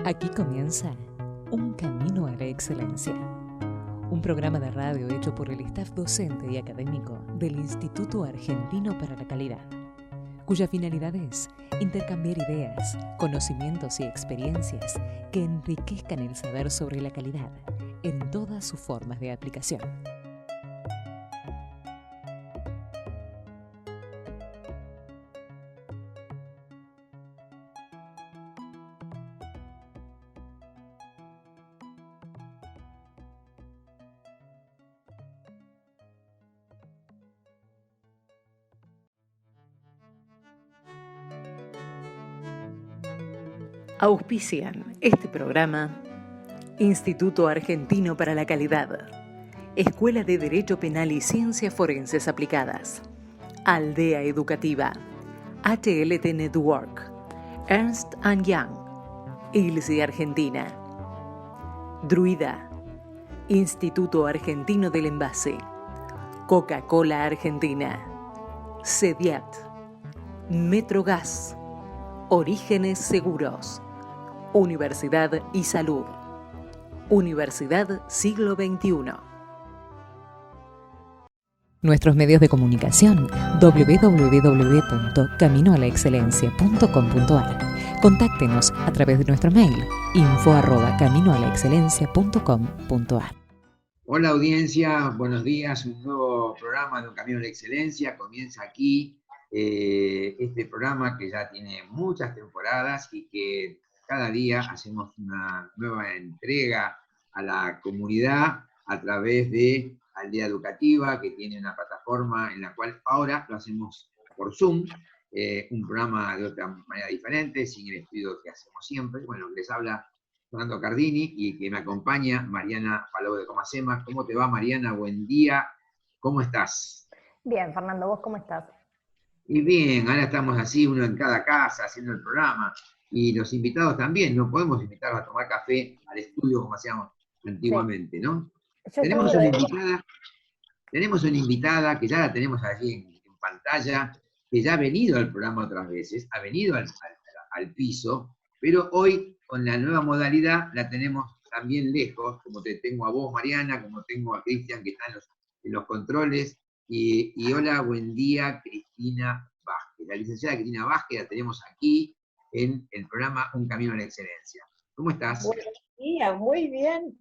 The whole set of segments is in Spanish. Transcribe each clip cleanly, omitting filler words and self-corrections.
Aquí comienza Un Camino a la Excelencia, un programa de radio hecho por el staff docente y académico del Instituto Argentino para la Calidad, cuya finalidad es intercambiar ideas, conocimientos y experiencias que enriquezcan el saber sobre la calidad en todas sus formas de aplicación. Auspician este programa Instituto Argentino para la Calidad, Escuela de Derecho Penal y Ciencias Forenses Aplicadas, Aldea Educativa, HLT Network, Ernst & Young, ILSI Argentina, Druida, Instituto Argentino del Envase, Coca-Cola Argentina, Cediat, Metrogas, Orígenes Seguros, Universidad y Salud, Universidad Siglo XXI. Nuestros medios de comunicación: www.caminoalaexcelencia.com.ar. Contáctenos a través de nuestro mail info@caminoalaexcelencia.com.ar. Hola audiencia, buenos días. Un nuevo programa de Un Camino a la Excelencia comienza aquí. Este programa que ya tiene muchas temporadas y que cada día hacemos una nueva entrega a la comunidad a través de Aldea Educativa, que tiene una plataforma en la cual ahora lo hacemos por Zoom, un programa de otra manera diferente, sin el estudio que hacemos siempre. Bueno, les habla Fernando Cardini y que me acompaña Mariana Palou de Comasema. ¿Cómo te va, Mariana? Buen día. ¿Cómo estás? Bien, Fernando, ¿vos cómo estás? Y bien, ahora estamos así, uno en cada casa, haciendo el programa. Y los invitados también, no podemos invitarlos a tomar café al estudio como hacíamos antiguamente, ¿no? Tenemos una invitada que ya la tenemos allí en pantalla, que ya ha venido al programa otras veces, ha venido al piso, pero hoy con la nueva modalidad la tenemos también lejos, como te tengo a vos, Mariana, como tengo a Cristian, que está en los controles. Y hola, buen día, Cristina Vázquez. La licenciada Cristina Vázquez la tenemos aquí en el programa Un Camino a la Excelencia. ¿Cómo estás? Buenos días, muy bien.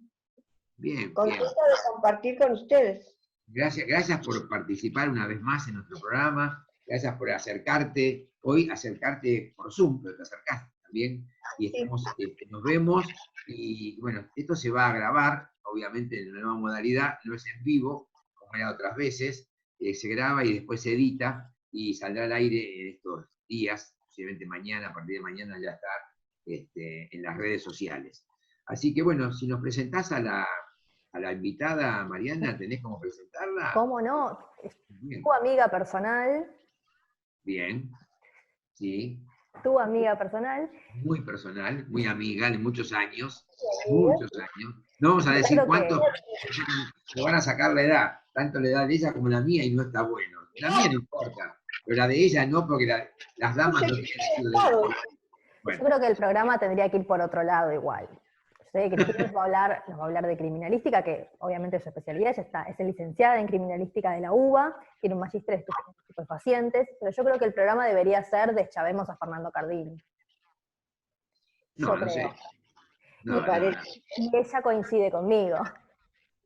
Bien, Contenta bien. de compartir con ustedes. Gracias por participar una vez más en nuestro programa. Gracias por acercarte, hoy acercarte por Zoom, pero te acercaste también. Y estamos, nos vemos. Y bueno, esto se va a grabar, obviamente en la nueva modalidad, no es en vivo, como era otras veces. Se graba y después se edita y saldrá al aire en estos días, posiblemente mañana, a partir de mañana ya está en las redes sociales. Así que bueno, si nos presentás a la invitada, Mariana, ¿tenés cómo presentarla? ¿Cómo no? Bien. Tu amiga personal. Bien, sí. Tu amiga personal. Muy personal, muy amiga, de muchos años. Muchos años. No vamos a decir Claro cuánto, le van a sacar la edad, tanto la edad de ella como la mía, y no está bueno. La mía no importa, pero la de ella no, porque las damas no tienen estilo de vida. Bueno. Yo creo que el programa tendría que ir por otro lado igual. Yo sé que Cristina nos va a hablar de criminalística, que obviamente es su especialidad. Ella es licenciada en criminalística de la UBA, tiene un magíster de estupefacientes, pero yo creo que el programa debería ser Deschavemos a Fernando Cardini. No, no sé. No, Me parece. Y ella coincide conmigo.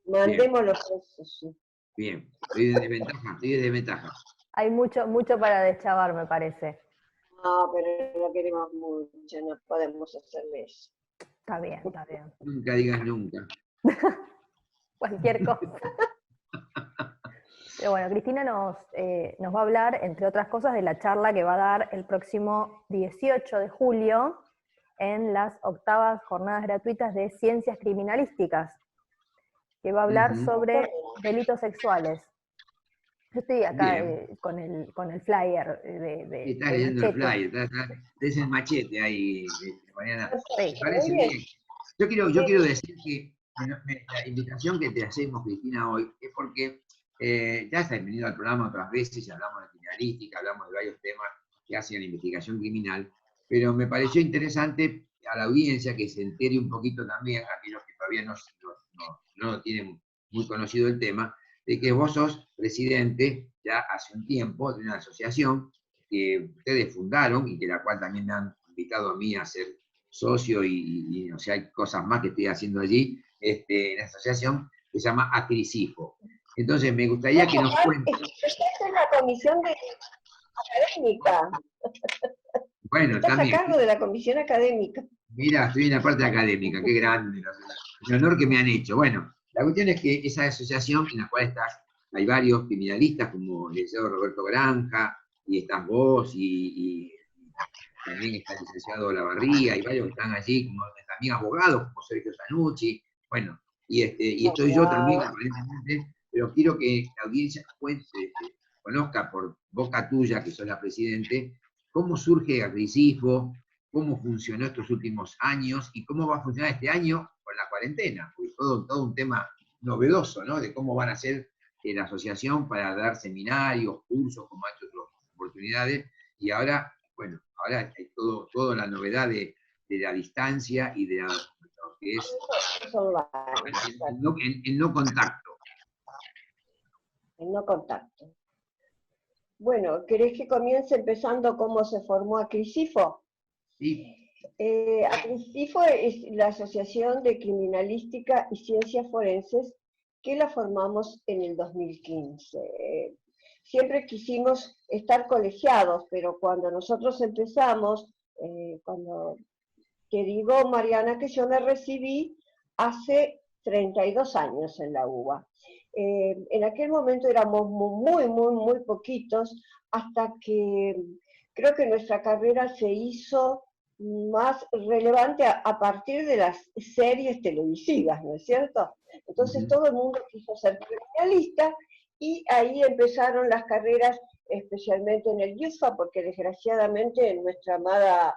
Mandemos los precios, sí. Bien, estoy de desventaja. Hay mucho para deschavar, me parece. No, pero lo queremos mucho, no podemos hacerle eso. Está bien, está bien. Nunca digas nunca. Cualquier cosa. Pero bueno, Cristina nos va a hablar, entre otras cosas, de la charla que va a dar el próximo 18 de julio en las 8ª jornadas gratuitas de Ciencias Criminalísticas, que va a hablar sobre delitos sexuales. Yo estoy acá con el flyer de Estás leyendo el Machete. flyer, tenés el machete ahí, Mariana. Sí. Me parece bien. Yo quiero decir que la invitación que te hacemos, Cristina, hoy, es porque ya has venido al programa otras veces y hablamos de criminalística, hablamos de varios temas que hacen la investigación criminal, pero me pareció interesante a la audiencia que se entere un poquito también, aquellos que todavía no tienen muy conocido el tema, de que vos sos presidente ya hace un tiempo de una asociación que ustedes fundaron y que la cual también me han invitado a mí a ser socio y o sea, hay cosas más que estoy haciendo allí, en la asociación que se llama Acrisifo. Entonces me gustaría que nos cuenten. Estás en la comisión académica. Bueno, Estás también. a cargo de la comisión académica. Mira, estoy en la parte académica, qué grande, el honor que me han hecho. Bueno, la cuestión es que esa asociación en la cual hay varios criminalistas, como el licenciado Roberto Granja, y estás vos, y también está el licenciado Olavarría, y varios que están allí, como también abogados, como Sergio Zanucci, bueno, y estoy yo también, aparentemente, pero quiero que la audiencia conozca por boca tuya, que sos la presidente, cómo surge Acrisifo, cómo funcionó estos últimos años y cómo va a funcionar este año con la cuarentena. Porque todo un tema novedoso, ¿no? De cómo van a ser la asociación para dar seminarios, cursos, como ha hecho otras oportunidades. Y ahora, bueno, ahora hay toda la novedad de la distancia y de lo que es el no contacto. El no contacto. Bueno, ¿querés que comience empezando cómo se formó Acrisifo? Sí. Acrisifo es la Asociación de Criminalística y Ciencias Forenses que la formamos en el 2015. Siempre quisimos estar colegiados, pero cuando nosotros empezamos, cuando te digo, Mariana, que yo me recibí hace 32 años en la UBA. En aquel momento éramos muy poquitos, hasta que creo que nuestra carrera se hizo más relevante a partir de las series televisivas, ¿no es cierto? Entonces todo el mundo quiso ser criminalista y ahí empezaron las carreras, especialmente en el IUSFA, porque desgraciadamente en nuestra amada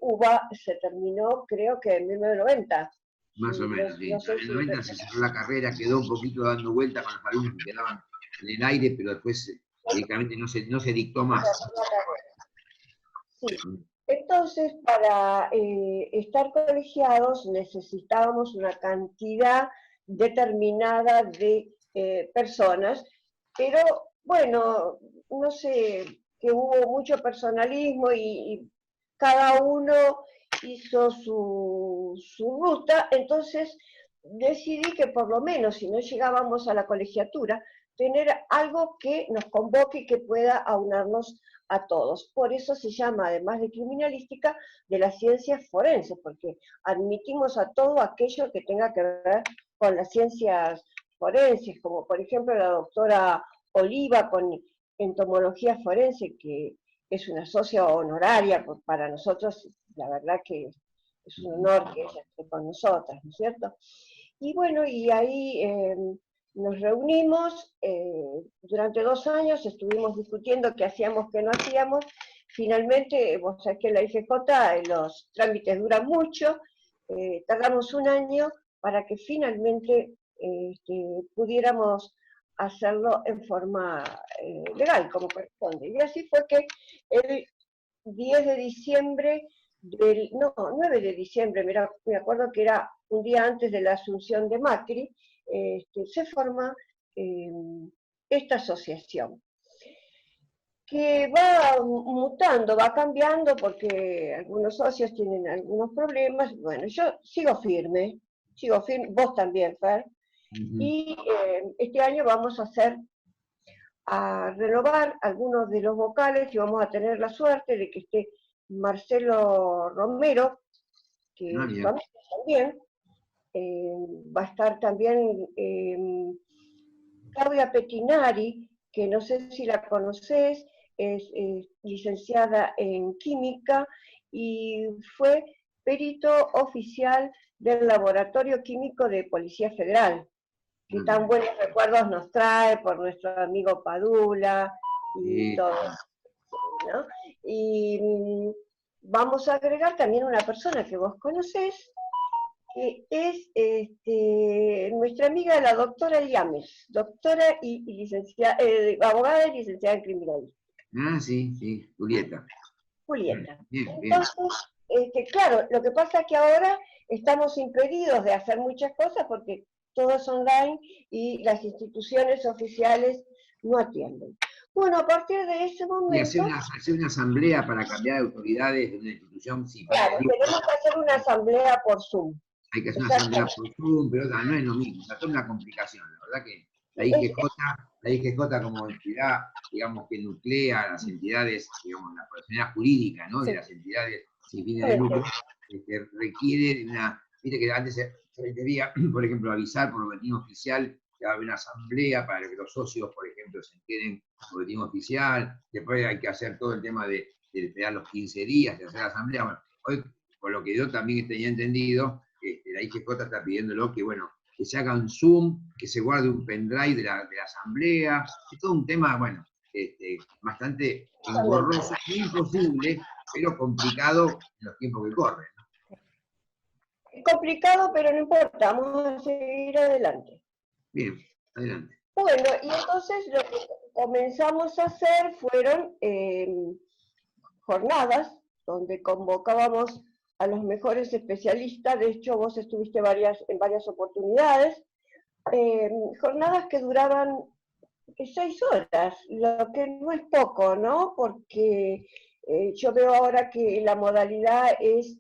UBA se terminó, creo que en 1990. Más o menos, sí. En el 90 se cerró la carrera, quedó un poquito dando vuelta con los alumnos que quedaban en el aire, pero después directamente no se dictó más. Sí. Entonces, para estar colegiados necesitábamos una cantidad determinada de personas, pero bueno, no sé, que hubo mucho personalismo y cada uno hizo su ruta, entonces decidí que por lo menos si no llegábamos a la colegiatura, tener algo que nos convoque y que pueda aunarnos a todos. Por eso se llama, además de criminalística, de las ciencias forenses, porque admitimos a todo aquello que tenga que ver con las ciencias forenses, como por ejemplo la doctora Oliva con entomología forense, que es una socia honoraria para nosotros, la verdad que es un honor que ella esté con nosotras, ¿no es cierto? Y bueno, y ahí nos reunimos, durante 2 años estuvimos discutiendo qué hacíamos, qué no hacíamos. Finalmente, vos sabés que en la IGJ los trámites duran mucho, tardamos 1 año para que finalmente pudiéramos hacerlo en forma legal, como corresponde. Y así fue que el 10 de diciembre, 9 de diciembre, me acuerdo que era un día antes de la asunción de Macri, se forma esta asociación, que va mutando, va cambiando, porque algunos socios tienen algunos problemas. Bueno, yo sigo firme, vos también, Fer, y este año vamos a renovar algunos de los vocales y vamos a tener la suerte de que esté Marcelo Romero, que también va a estar también Claudia Pettinari, que no sé si la conocés, es licenciada en química y fue perito oficial del Laboratorio Químico de Policía Federal, que tan buenos recuerdos nos trae por nuestro amigo Padula y todo eso, ¿no? Y vamos a agregar también una persona que vos conocés, que es nuestra amiga la doctora Llames, doctora y licenciada, abogada y licenciada en criminalística. Ah, sí, Julieta. Julieta. Bien. Entonces, claro, lo que pasa es que ahora estamos impedidos de hacer muchas cosas porque todo es online y las instituciones oficiales no atienden. Bueno, a partir de ese momento... Y hacer una asamblea para cambiar de autoridades de una institución, sí. Claro, tenemos que hacer una asamblea por Zoom. Hay que hacer una asamblea por Zoom, pero no es lo mismo, o sea, toda una complicación. La verdad que la IGJ como entidad, digamos, que nuclea las entidades, digamos, la personalidad jurídica, ¿no? De las entidades sin fines de lucro, requiere de una... Viste que antes se requería, por ejemplo, avisar por boletín oficial que va a haber una asamblea para que los socios, por ejemplo, se enteren por boletín oficial. Después hay que hacer todo el tema de esperar los 15 días de hacer la asamblea. Bueno, hoy, por lo que yo también tenía entendido, la IGJ está pidiéndolo que, bueno, que se haga un Zoom, que se guarde un pendrive de la asamblea. Es todo un tema, bueno, bastante engorroso, imposible, pero complicado en los tiempos que corren. Es complicado, pero no importa, vamos a seguir adelante. Bien, adelante. Bueno, y entonces lo que comenzamos a hacer fueron jornadas donde convocábamos a los mejores especialistas. De hecho, vos estuviste en varias oportunidades, jornadas que duraban 6 horas, lo que no es poco, ¿no? Porque yo veo ahora que la modalidad es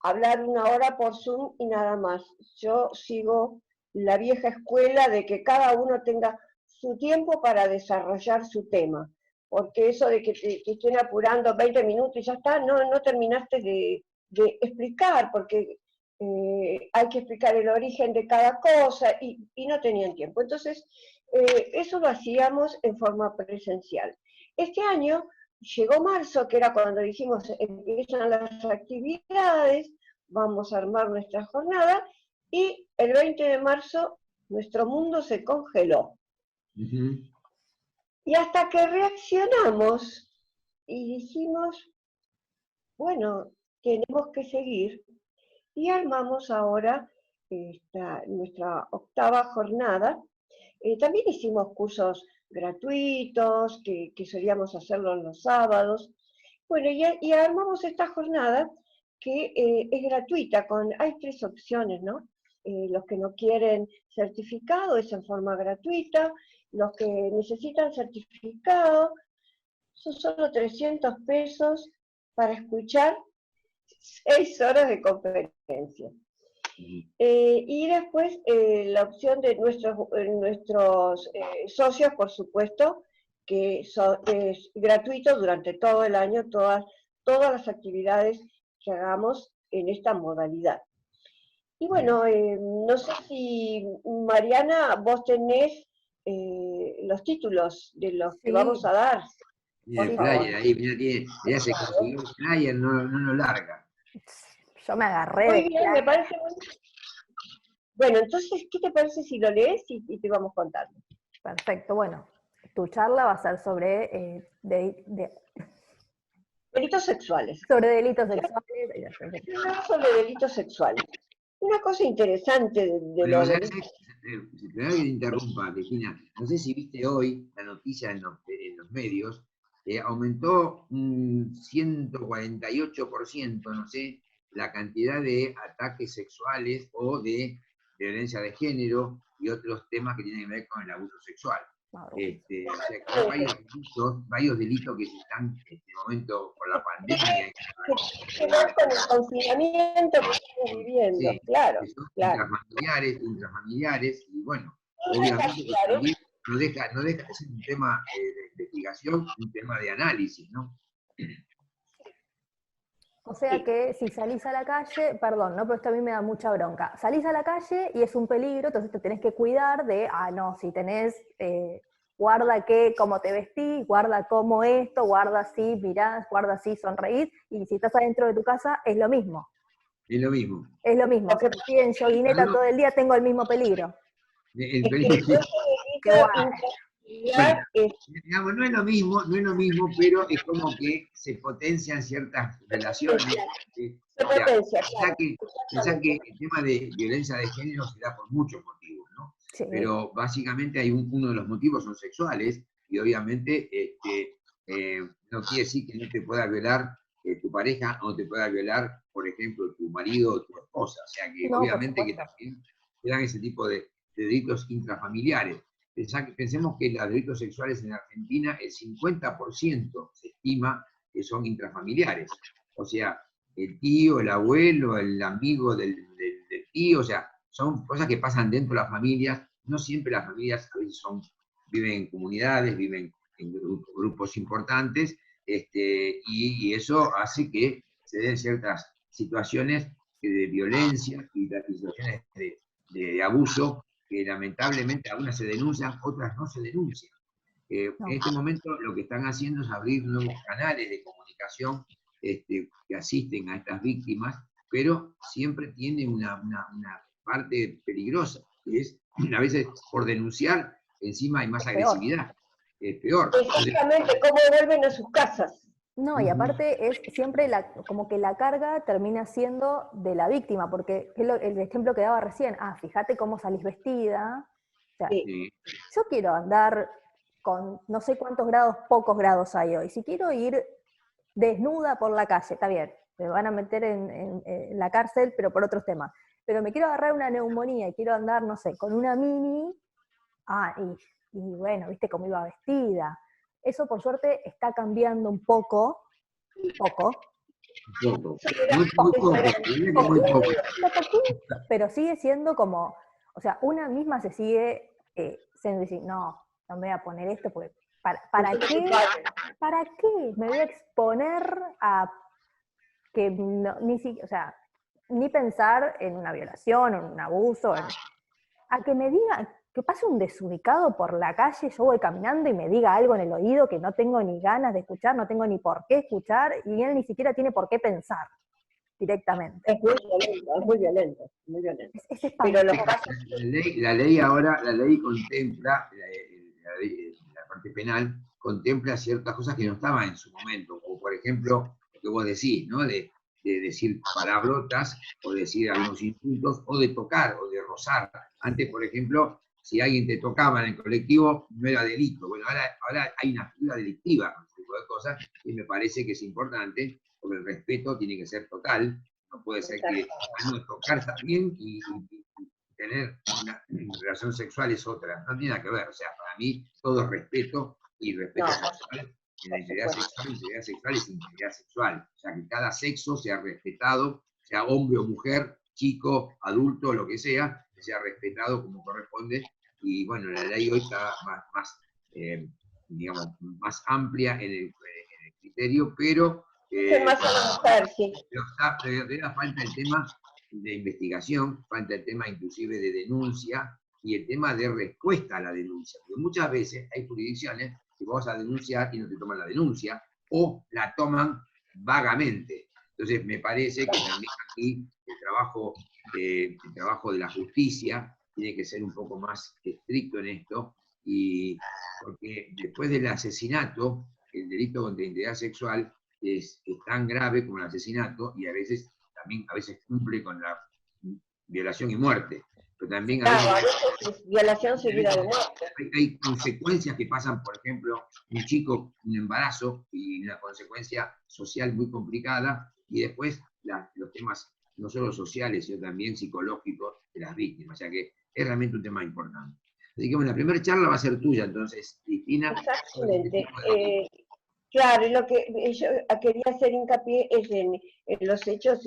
hablar 1 hora por Zoom y nada más. Yo sigo la vieja escuela de que cada uno tenga su tiempo para desarrollar su tema, porque eso de que te estén apurando 20 minutos y ya está, no terminaste de explicar, porque hay que explicar el origen de cada cosa y no tenían tiempo. Entonces, eso lo hacíamos en forma presencial. Este año llegó marzo, que era cuando dijimos empiezan las actividades, vamos a armar nuestra jornada, y el 20 de marzo nuestro mundo se congeló. Y hasta que reaccionamos y dijimos, bueno, tenemos que seguir, y armamos ahora nuestra 8ª jornada. También hicimos cursos gratuitos, que solíamos hacerlo los sábados. Bueno, y armamos esta jornada que es gratuita, hay 3 opciones, ¿no? Los que no quieren certificado es en forma gratuita, los que necesitan certificado son solo 300 pesos para escuchar 6 horas de conferencia. Y después la opción de nuestros socios, por supuesto, que es gratuito durante todo el año, todas las actividades que hagamos en esta modalidad. Y bueno, no sé si, Mariana, vos tenés los títulos de los que vamos a dar. Mira el flyer ahí, mirá, se consiguió el flyer, no lo larga. Yo me agarré. Muy bien, me parece muy bien. Bueno, entonces, ¿qué te parece si lo lees y te vamos contando? Perfecto, bueno, tu charla va a ser sobre delitos sexuales. Sobre delitos sexuales. Sobre delitos sexuales. Una cosa interesante de lo de... Si te interrumpa, Regina, no sé si viste hoy la noticia en los medios, aumentó un 148%, no sé, la cantidad de ataques sexuales o de violencia de género y otros temas que tienen que ver con el abuso sexual. O sea, que hay varios delitos que se están en este momento por la pandemia. Que ver con el confinamiento que estamos viviendo, sí, claro. Intrafamiliares, y bueno, obviamente también no deja de ser un tema de investigación, un tema de análisis, ¿no? O sea que si salís a la calle, perdón, ¿no? Pero esto a mí me da mucha bronca. Salís a la calle y es un peligro, entonces te tenés que cuidar de, no, si tenés, guarda cómo te vestís, guarda cómo esto, guarda así, mirás, guarda así, sonreís, y si estás adentro de tu casa, es lo mismo. Es lo mismo. Es lo mismo. Si estoy en yoguineta todo el día, tengo el mismo peligro. El peligro. Bueno, digamos, no es lo mismo, pero es como que se potencian ciertas relaciones. Pensá que el tema de violencia de género se da por muchos motivos, ¿no? Sí. Pero básicamente hay uno de los motivos son sexuales, y obviamente no quiere decir que no te pueda violar tu pareja no te pueda violar, por ejemplo, tu marido o tu esposa. O sea que No, obviamente que también se dan ese tipo de delitos intrafamiliares. Pensemos que los delitos sexuales en Argentina, el 50% se estima que son intrafamiliares. O sea, el tío, el abuelo, el amigo del tío, o sea, son cosas que pasan dentro de las familias. No siempre las familias a veces viven en comunidades, viven en grupos importantes, y eso hace que se den ciertas situaciones de violencia y situaciones de abuso que lamentablemente algunas se denuncian, otras no se denuncian. En este momento lo que están haciendo es abrir nuevos canales de comunicación que asisten a estas víctimas, pero siempre tiene una parte peligrosa, que es a veces por denunciar, encima hay más agresividad, es peor. Exactamente, cómo vuelven a sus casas. No, y aparte es siempre como que la carga termina siendo de la víctima, porque el ejemplo que daba recién, fíjate cómo salís vestida. O sea, yo quiero andar con no sé cuántos grados, pocos grados hay hoy. Si quiero ir desnuda por la calle, está bien, me van a meter en la cárcel, pero por otros temas. Pero me quiero agarrar una neumonía y quiero andar, no sé, con una mini, y bueno, viste cómo iba vestida. Eso por suerte está cambiando un poco, pero sigue siendo como, o sea, una misma se sigue siendo decir, no me voy a poner esto porque ¿para qué me voy a exponer a que ni pensar en una violación, en un abuso, a que me diga, que pase un desubicado por la calle, yo voy caminando y me diga algo en el oído que no tengo ni ganas de escuchar, no tengo ni por qué escuchar, y él ni siquiera tiene por qué pensar directamente. Es muy violento, muy violento. Es pero la ley contempla, la parte penal contempla ciertas cosas que no estaban en su momento, como por ejemplo, lo que vos decís, ¿no? De decir palabrotas, o decir algunos insultos, o de tocar, o de rozar. Antes, por ejemplo, si alguien te tocaba en el colectivo, no era delito. Bueno, ahora hay una figura delictiva con este tipo de cosas, y me parece que es importante, porque el respeto tiene que ser total. No puede ser que tocar está bien y tener una relación sexual es otra. No tiene nada que ver. O sea, para mí todo es respeto, y respeto sexual. En la integridad sexual es integridad sexual. O sea, que cada sexo sea respetado, sea hombre o mujer, chico, adulto, lo que sea respetado como corresponde. Y bueno, la ley hoy está digamos, más amplia en el criterio, pero falta el tema de investigación, falta el tema inclusive de denuncia y el tema de respuesta a la denuncia, porque muchas veces hay jurisdicciones que vas a denunciar y no te toman la denuncia, o la toman vagamente. Entonces me parece que también aquí el trabajo de la justicia tiene que ser un poco más estricto en esto, y porque después del asesinato, el delito contra la integridad sexual es tan grave como el asesinato, y a veces cumple con la violación y muerte. Pero también a veces violación seguida de muerte. Hay consecuencias que pasan, por ejemplo, un embarazo, y una consecuencia social muy complicada, y después los temas no solo sociales, sino también psicológicos de las víctimas. O sea que es realmente un tema importante. Así que bueno, la primera charla va a ser tuya, entonces, Cristina. Exactamente. Claro, y lo que yo quería hacer hincapié es en los hechos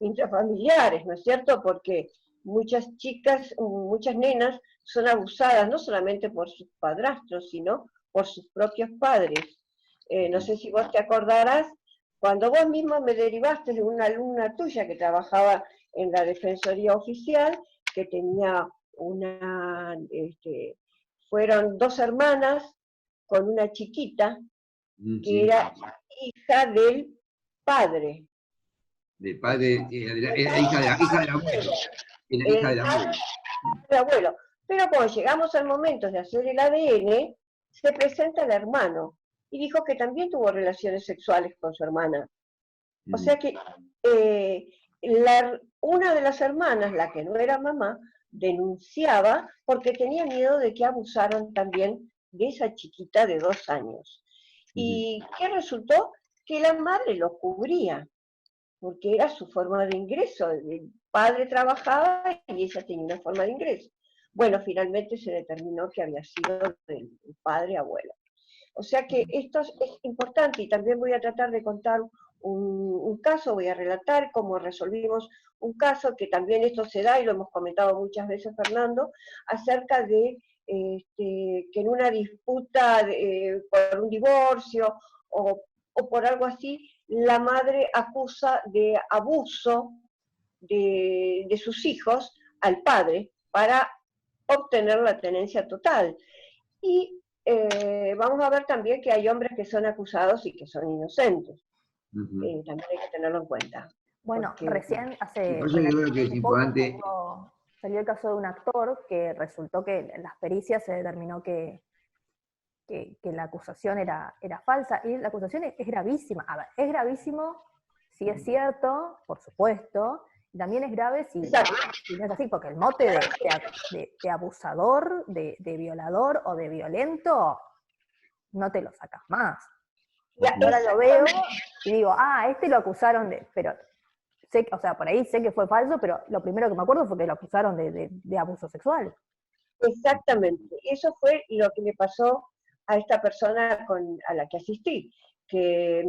intrafamiliares, ¿no es cierto? Porque muchas chicas, muchas nenas son abusadas no solamente por sus padrastros, sino por sus propios padres. No sé si vos te acordarás, cuando vos mismo me derivaste de una alumna tuya que trabajaba en la Defensoría Oficial, que tenía fueron 2 hermanas con una chiquita, que era hija del padre. Del padre, era hija del abuelo. Era hija del abuelo. Pero cuando llegamos al momento de hacer el ADN, se presenta el hermano y dijo que también tuvo relaciones sexuales con su hermana. O sea que una de las hermanas, la que no era mamá, denunciaba porque tenía miedo de que abusaran también de esa chiquita de 2 años. ¿Y qué resultó? que la madre lo cubría, porque era su forma de ingreso. El padre trabajaba y ella tenía una forma de ingreso. Bueno, finalmente se determinó que había sido del padre abuelo. O sea que esto es importante, y también voy a tratar de contar un caso, voy a relatar cómo resolvimos un caso, que también esto se da, y lo hemos comentado muchas veces, Fernando, acerca de que en una disputa por un divorcio o por algo así, la madre acusa de abuso de sus hijos al padre para obtener la tenencia total. Y vamos a ver también que hay hombres que son acusados y que son inocentes. También hay que tenerlo en cuenta. Bueno, porque, recién hace por eso yo creo que es importante. Salió el caso de un actor que resultó que en las pericias se determinó que la acusación era falsa, y la acusación es gravísima. A ver, es gravísimo si es cierto, por supuesto, y también es grave si no es así, porque el mote de abusador, de violador o de violento, no te lo sacas más. Y ahora lo veo y digo, lo acusaron pero sé, o sea, por ahí sé que fue falso, pero lo primero que me acuerdo fue que lo acusaron de abuso sexual. Exactamente, eso fue lo que le pasó a esta persona a la que asistí, que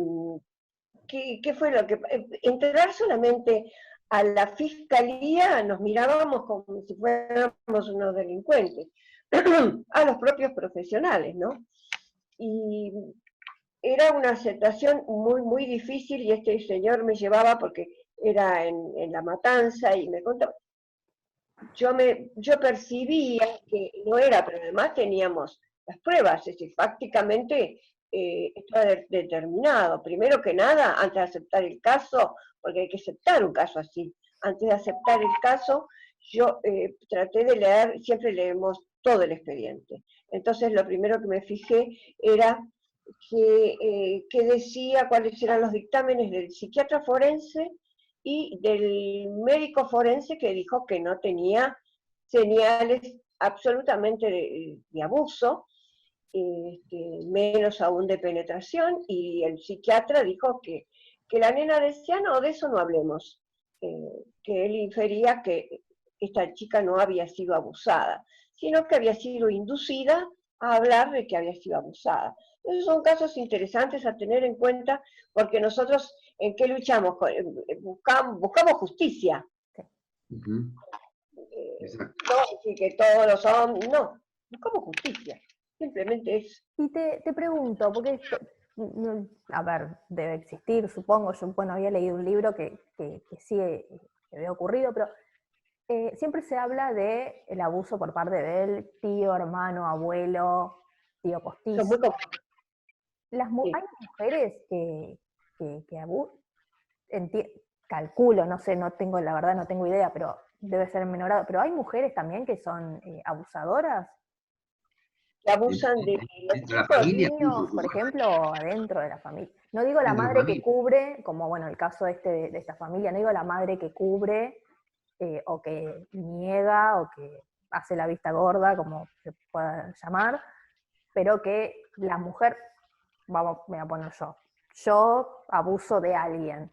fue lo que, entrar solamente a la fiscalía, nos mirábamos como si fuéramos unos delincuentes, a los propios profesionales, ¿no? Y era una situación muy, muy difícil, y este señor me llevaba, porque era en La Matanza, y me contaba, yo percibía que no era, pero además teníamos las pruebas, es decir, prácticamente estaba determinado. Primero que nada, antes de aceptar el caso, porque hay que aceptar un caso así, antes de aceptar el caso, yo traté de leer, siempre leemos todo el expediente. Entonces lo primero que me fijé era que decía cuáles eran los dictámenes del psiquiatra forense y del médico forense, que dijo que no tenía señales absolutamente de abuso, menos aún de penetración, y el psiquiatra dijo que la nena decía, no, de eso no hablemos, que él infería que esta chica no había sido abusada, sino que había sido inducida a hablar de que había sido abusada. Esos son casos interesantes a tener en cuenta, porque nosotros, ¿en qué luchamos? Buscamos justicia. Uh-huh. No decir que todos los hombres, no, buscamos justicia, simplemente eso. Y te pregunto, porque a ver, debe existir, supongo, yo había leído un libro que sí que había ocurrido, pero siempre se habla del abuso por parte del tío, hermano, abuelo, tío postizo. Son muy Sí. Hay mujeres que abusan, calculo, no sé, la verdad no tengo idea, pero debe ser menorado, pero hay mujeres también que son abusadoras. Que abusan de los niños, por ejemplo, adentro de la familia. No digo la madre que cubre, como bueno, el caso de esta familia, no digo la madre que cubre o que niega o que hace la vista gorda, como se pueda llamar, pero que la mujer, me voy a poner yo abuso de alguien,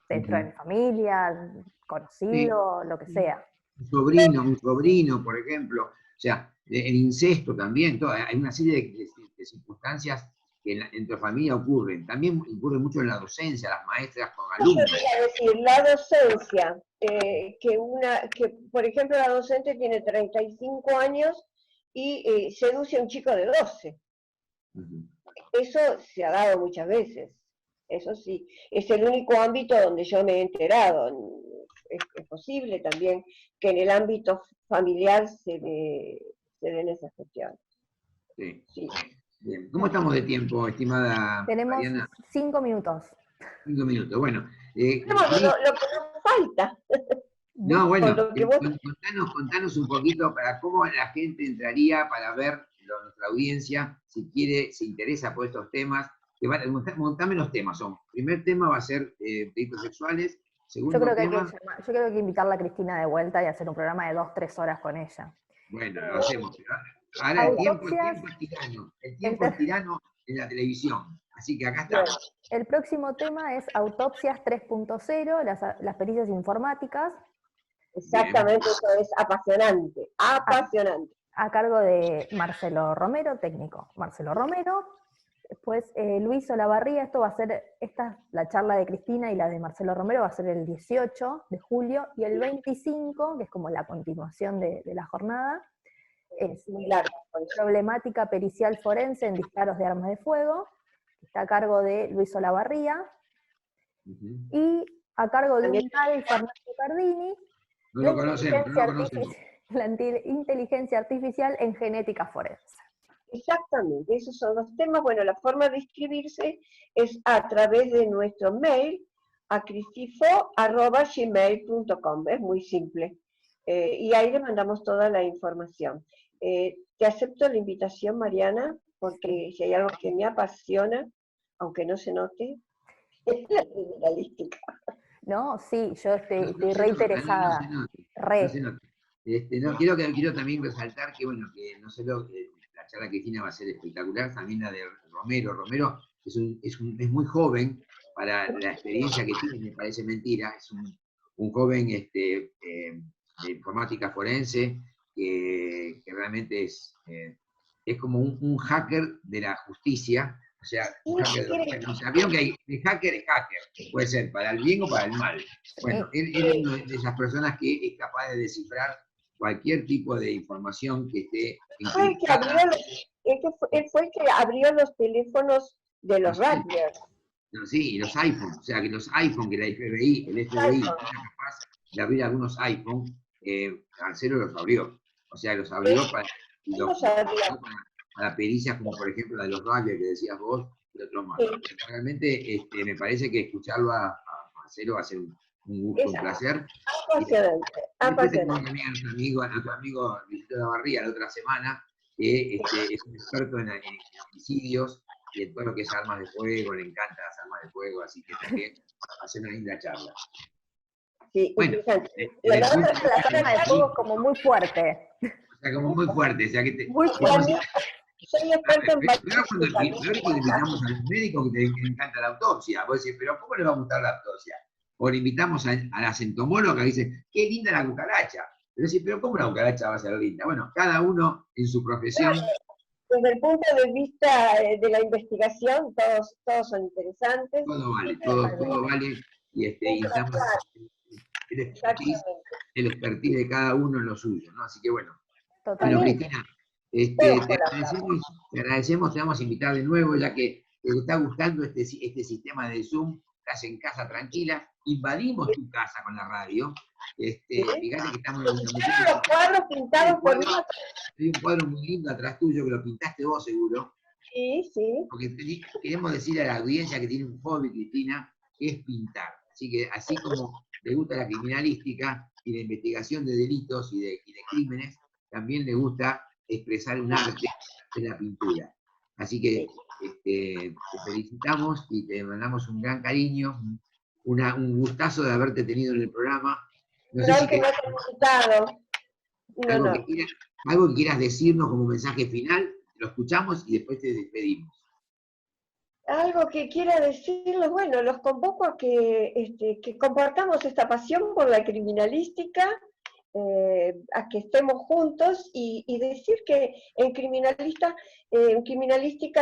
dentro de mi familia, conocido, lo que sea. Un sobrino, por ejemplo, o sea, el incesto también, hay una serie de circunstancias que entre familia ocurren. También ocurre mucho en la docencia, las maestras con alumnos. Yo quería decir, la docencia, que por ejemplo la docente tiene 35 años y seduce a un chico de 12. Eso se ha dado muchas veces, eso sí. Es el único ámbito donde yo me he enterado. Es posible también que en el ámbito familiar se den esas cuestiones. Sí. Bien. ¿Cómo estamos de tiempo, estimada Tenemos Mariana? 5 minutos. 5 minutos, bueno. Lo que nos falta. No, bueno, contanos un poquito para cómo la gente entraría para ver, nuestra audiencia, si quiere, se interesa por estos temas. Montame los temas. Primer tema va a ser delitos sexuales. Segundo tema... Yo creo que invitarla a Cristina de vuelta y hacer un programa de 2-3 horas con ella. Bueno, lo hacemos. Ahora el tiempo es tirano. El tiempo es tirano en la televisión. Así que acá estamos. El próximo tema es autopsias 3.0, las pericias informáticas. Exactamente, eso es apasionante, apasionante. A cargo de Marcelo Romero, técnico Marcelo Romero. Después Luis Olavarría, esto va a ser, la charla de Cristina y la de Marcelo Romero va a ser el 18 de julio, y el 25, que es como la continuación de la jornada, es muy largo. problemática pericial forense en disparos de armas de fuego, que está a cargo de Luis Olavarría, y a cargo de un tal Fernando Cardini, no lo conocemos. La inteligencia artificial en genética forense. Exactamente, esos son los temas. Bueno, la forma de inscribirse es a través de nuestro mail a cristifo@gmail.com, es muy simple. Y ahí le mandamos toda la información. Te acepto la invitación, Mariana, porque si hay algo que me apasiona, aunque no se note, es la criminalística. No, sí, yo estoy re interesada. Quiero también resaltar que, bueno, que no solo la charla de Cristina va a ser espectacular, también la de Romero. Romero es muy joven para la experiencia que tiene, me parece mentira, es un joven de informática forense que realmente es como un hacker de la justicia. O sea, vieron que el hacker es hacker, puede ser para el bien o para el mal. Bueno, él es una de esas personas que es capaz de descifrar cualquier tipo de información que esté encriptada. Él fue el que abrió los teléfonos de los Raspberry. Sí, y los iPhones, o sea, que los iPhones, que el FBI era capaz de abrir algunos iPhones, Marcelo los abrió. O sea, los abrió para pericias como por ejemplo la de los Raspberry que decías vos, y otros más. Realmente me parece que escucharlo a Marcelo va a ser un gusto, un placer. Después tenemos también a nuestro amigo Luis Olavarría la otra semana, que es un experto en homicidios y en todo lo que es armas de fuego, le encantan las armas de fuego, así que también va a ser una linda charla. Sí, bueno, la arma de fuego como muy fuerte. O sea, como muy fuerte, o sea que muy fuerte. Soy experto en Peor cuando invitamos a un médico que le encanta la autopsia. Vos decís, pero ¿cómo le va a gustar la autopsia? O le invitamos a la entomóloga que dice, qué linda la cucaracha. Pero decís, pero ¿cómo la cucaracha va a ser linda? Bueno, cada uno en su profesión. Desde el punto de vista de la investigación, todos son interesantes. Todo vale. Y estamos el expertise de cada uno en lo suyo, ¿no? Así que bueno. Bueno, Cristina, te agradecemos, te vamos a invitar de nuevo, ya que te está gustando este sistema de Zoom, estás en casa tranquila, invadimos tu casa con la radio. Fíjate que estamos en los cuadros pintados por mí. Hay un cuadro muy lindo atrás tuyo que lo pintaste vos, seguro. Sí, sí. Porque queremos decir a la audiencia que tiene un hobby, Cristina, que es pintar. Así que, así como le gusta la criminalística y la investigación de delitos y de crímenes, también le gusta expresar un arte, que es la pintura. Así que te felicitamos y te mandamos un gran cariño, un gustazo de haberte tenido en el programa. No sé si algo que quieras decirnos como mensaje final, lo escuchamos y después te despedimos. Algo que quiera decirles, bueno, los convoco a que compartamos esta pasión por la criminalística, a que estemos juntos y decir que en criminalística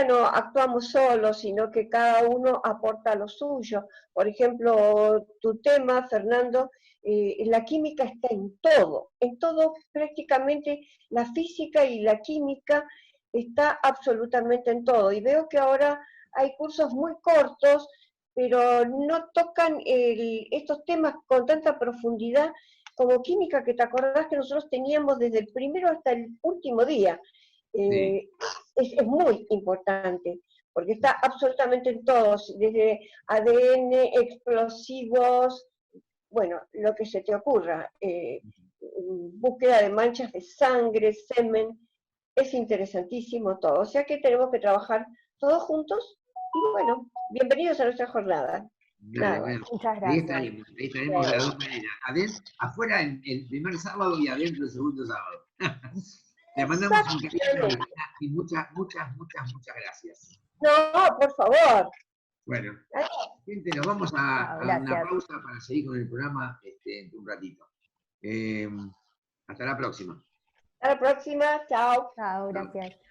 no actuamos solos, sino que cada uno aporta lo suyo. Por ejemplo, tu tema, Fernando, la química está en todo prácticamente la física y la química está absolutamente en todo. Y veo que ahora hay cursos muy cortos, pero no tocan estos temas con tanta profundidad como química, que te acordás que nosotros teníamos desde el primero hasta el último día. Sí. Es muy importante, porque está absolutamente en todos, desde ADN, explosivos, bueno, lo que se te ocurra, búsqueda de manchas de sangre, semen, es interesantísimo todo. O sea que tenemos que trabajar todos juntos y bueno, bienvenidos a nuestra jornada. Bueno, muchas gracias. Ahí estaremos de las dos maneras. Afuera el primer sábado y adentro el segundo sábado. Le mandamos un cariño y muchas gracias. No, por favor. Bueno, gente, nos vamos a una pausa para seguir con el programa en un ratito. Hasta la próxima. Hasta la próxima, chao. Chao, gracias.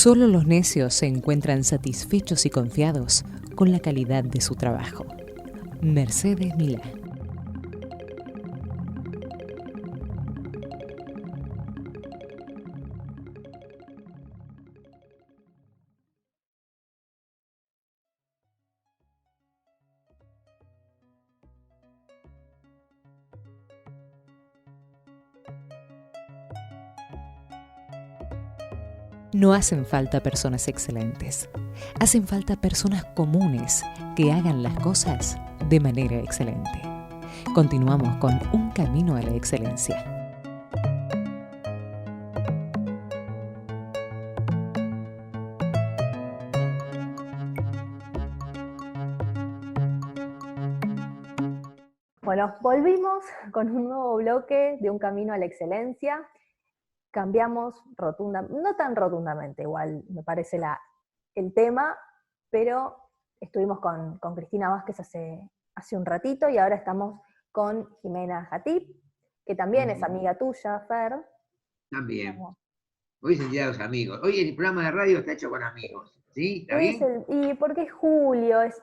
Solo los necios se encuentran satisfechos y confiados con la calidad de su trabajo. Mercedes Milá. No hacen falta personas excelentes, hacen falta personas comunes que hagan las cosas de manera excelente. Continuamos con Un Camino a la Excelencia. Bueno, volvimos con un nuevo bloque de Un Camino a la Excelencia. Cambiamos no tan rotundamente, igual me parece el tema, pero estuvimos con Cristina Vázquez hace un ratito y ahora estamos con Jimena Jatip, que también es amiga tuya, Fer. También. Hoy es el Día de los Amigos. Hoy el programa de radio está hecho con amigos. ¿Sí? ¿Está bien? Y porque es julio, es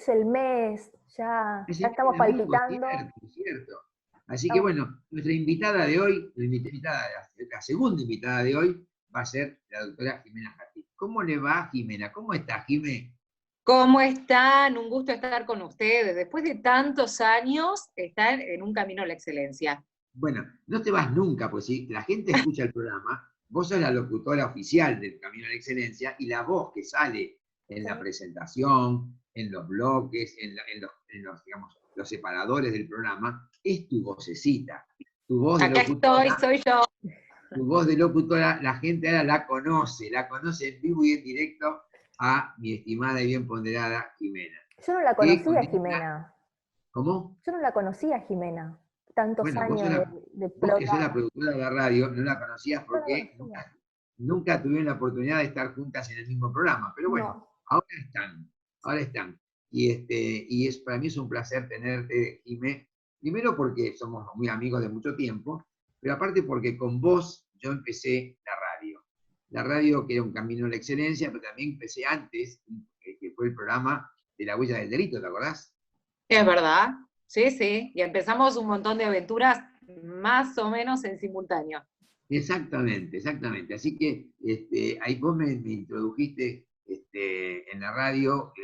el mes, ya estamos palpitando. Cierto. Así que bueno, nuestra invitada de hoy, la segunda invitada de hoy, va a ser la doctora Jimena Jatip. ¿Cómo le va, Jimena? ¿Cómo está, Jimé? ¿Cómo están? Un gusto estar con ustedes. Después de tantos años, están en un camino a la excelencia. Bueno, no te vas nunca, pues si la gente escucha el programa, vos sos la locutora oficial del Camino a la Excelencia y la voz que sale en la presentación, en los bloques, en los, digamos, los separadores del programa, es tu vocecita. Tu voz de locutora. Acá estoy, soy yo. Tu voz de locutora, la gente ahora la conoce en vivo y en directo a mi estimada y bien ponderada Jimena. Yo no la conocía, Jimena. ¿Cómo? Yo no la conocía, Jimena. Tantos años de programa. Vos que sos la productora de la radio, no la conocías porque nunca tuvieron la oportunidad de estar juntas en el mismo programa. Pero bueno, ahora están. Y para mí es un placer tenerte, Jimé. Primero porque somos muy amigos de mucho tiempo, pero aparte porque con vos yo empecé la radio. La radio que era un camino a la excelencia, pero también empecé antes, que fue el programa de La Huella del Delito, ¿te acordás? Es verdad, sí, y empezamos un montón de aventuras más o menos en simultáneo. Exactamente. Así que ahí vos me introdujiste en la radio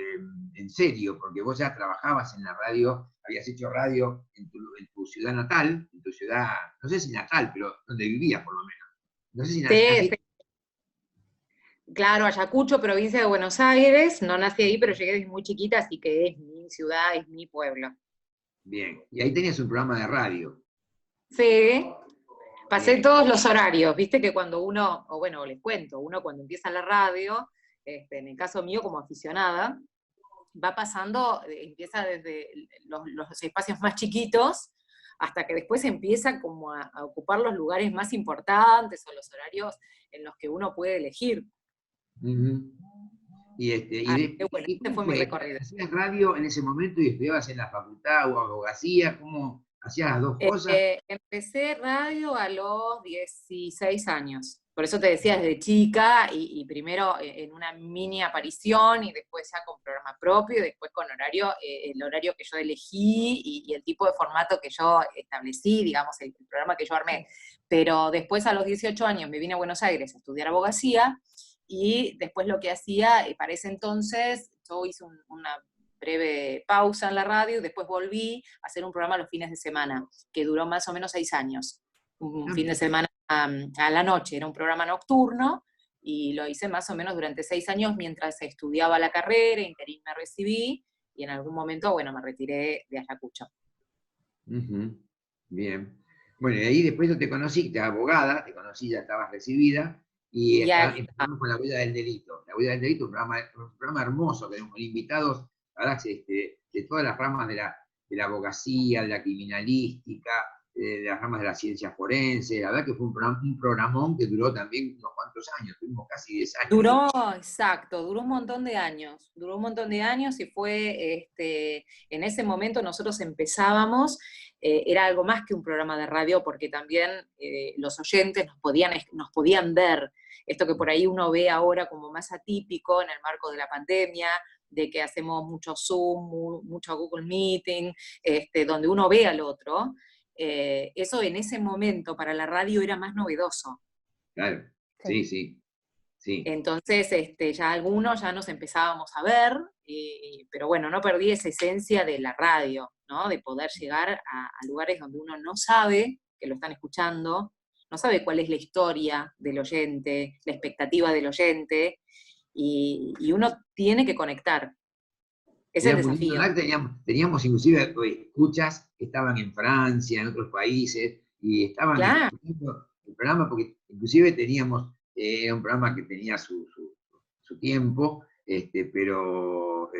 en serio, porque vos ya trabajabas en la radio, habías hecho radio en tu ciudad natal, en tu ciudad, no sé si natal, pero donde vivías por lo menos. No sé si sí. Claro, Ayacucho, provincia de Buenos Aires, no nací ahí, pero llegué desde muy chiquita, así que es mi ciudad, es mi pueblo. Bien, y ahí tenías un programa de radio. Sí, pasé todos los horarios, viste que cuando uno, o bueno, les cuento, uno cuando empieza la radio, en el caso mío como aficionada, va pasando, empieza desde los espacios más chiquitos, hasta que después empieza como a ocupar los lugares más importantes, o los horarios en los que uno puede elegir. Bueno, este fue mi recorrido. ¿Hacías radio en ese momento y estudiabas en la facultad o abogacía? ¿Cómo hacías las dos cosas? Empecé radio a los 16 años. Por eso te decía desde chica, y primero en una mini aparición, y después ya con programa propio, y después con horario, el horario que yo elegí, y el tipo de formato que yo establecí, digamos, el programa que yo armé. Pero después a los 18 años me vine a Buenos Aires a estudiar abogacía, y después lo que hacía, para ese entonces, yo hice una breve pausa en la radio, y después volví a hacer un programa los fines de semana, que duró más o menos 6 años. Un fin de semana a la noche, era un programa nocturno, y lo hice más o menos durante 6 años mientras estudiaba la carrera, interín me recibí, y en algún momento, bueno, me retiré de Ayacucho. Bien. Bueno, y ahí después yo te conocí, te abogada, te conocí, ya estabas recibida, y empezamos con La Huella del Delito. La Huella del Delito, un programa hermoso, con invitados, la verdad, de todas las ramas de la abogacía, de la criminalística, de las ramas de la ciencia forense. La verdad que fue un programón que duró también unos cuantos años, tuvimos casi 10 años. Duró un montón de años y fue, en ese momento nosotros empezábamos, era algo más que un programa de radio, porque también los oyentes nos podían ver, esto que por ahí uno ve ahora como más atípico en el marco de la pandemia, de que hacemos mucho Zoom, mucho Google Meeting, donde uno ve al otro. Eso en ese momento para la radio era más novedoso. Claro, sí. Entonces, ya algunos ya nos empezábamos a ver, pero bueno, no perdí esa esencia de la radio, ¿no? De poder llegar a lugares donde uno no sabe que lo están escuchando, no sabe cuál es la historia del oyente, la expectativa del oyente, y uno tiene que conectar. Ese es el desafío. Teníamos inclusive escuchas que estaban en Francia, en otros países, y estaban escuchando el programa, porque inclusive teníamos, era un programa que tenía su tiempo, pero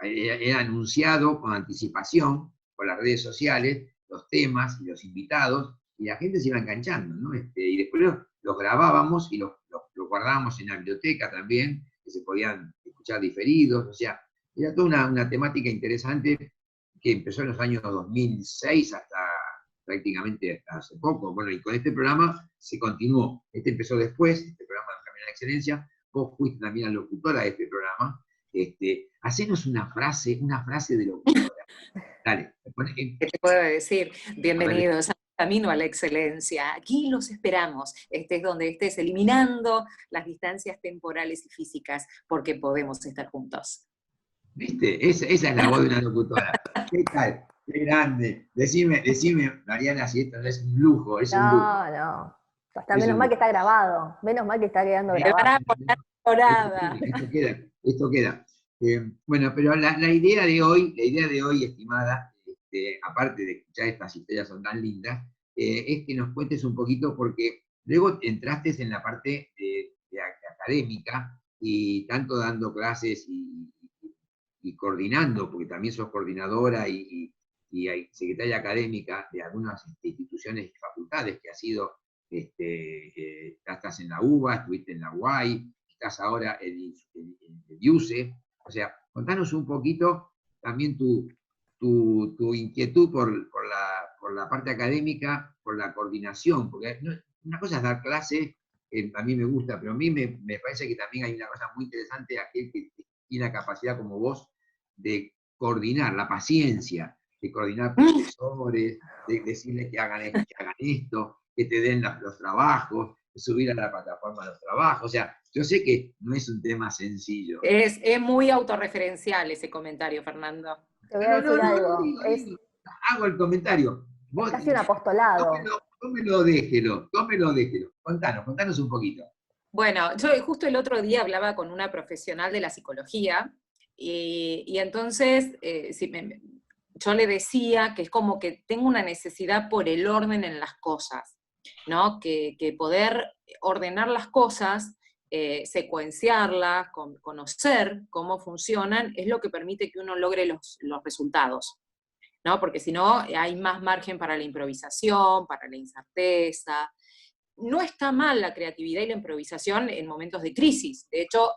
era anunciado con anticipación por las redes sociales, los temas y los invitados, y la gente se iba enganchando, ¿no? Y después los grabábamos y los guardábamos en la biblioteca también, que se podían escuchar diferidos, o sea, era toda una temática interesante que empezó en los años 2006 hasta prácticamente hasta hace poco. Bueno, y con este programa se continuó. Este empezó después, este programa de Camino a la Excelencia. Vos fuiste también la locutora de este programa. Hacenos una frase de locutora. Dale. ¿Qué te puedo decir? Bienvenidos a Camino a la Excelencia. Aquí los esperamos. Estés donde estés, eliminando las distancias temporales y físicas, porque podemos estar juntos. ¿Viste? Esa es la voz de una locutora. ¿Qué tal? Qué grande. Decime, Mariana, si esto no es un lujo, es un lujo. No. Hasta menos mal que está grabado. Menos mal que está quedando grabado. Esto queda. Bueno, pero la idea de hoy, estimada, aparte de escuchar estas historias son tan lindas, es que nos cuentes un poquito, porque luego entraste en la parte de académica, y tanto dando clases y coordinando, porque también sos coordinadora y secretaria académica de algunas instituciones y facultades que has sido, estás en la UBA, estuviste en la UAI, estás ahora en el IUCE. O sea, contanos un poquito también tu inquietud por la parte académica, por la coordinación, porque una cosa es dar clase, a mí me gusta, pero a mí me parece que también hay una cosa muy interesante, aquel que tiene la capacidad como vos de coordinar, la paciencia, de coordinar profesores, de decirles que hagan esto, que te den los trabajos, de subir a la plataforma los trabajos. O sea, yo sé que no es un tema sencillo. Es muy autorreferencial ese comentario, Fernando. Te voy a decir algo. Hago el comentario. Vos, casi un apostolado. Tómelo, déjelo. Contanos un poquito. Bueno, yo justo el otro día hablaba con una profesional de la psicología, y entonces yo le decía que es como que tengo una necesidad por el orden en las cosas, ¿no? Que poder ordenar las cosas, secuenciarlas, conocer cómo funcionan, es lo que permite que uno logre los resultados, ¿no? Porque si no, hay más margen para la improvisación, para la incerteza. No está mal la creatividad y la improvisación en momentos de crisis. De hecho,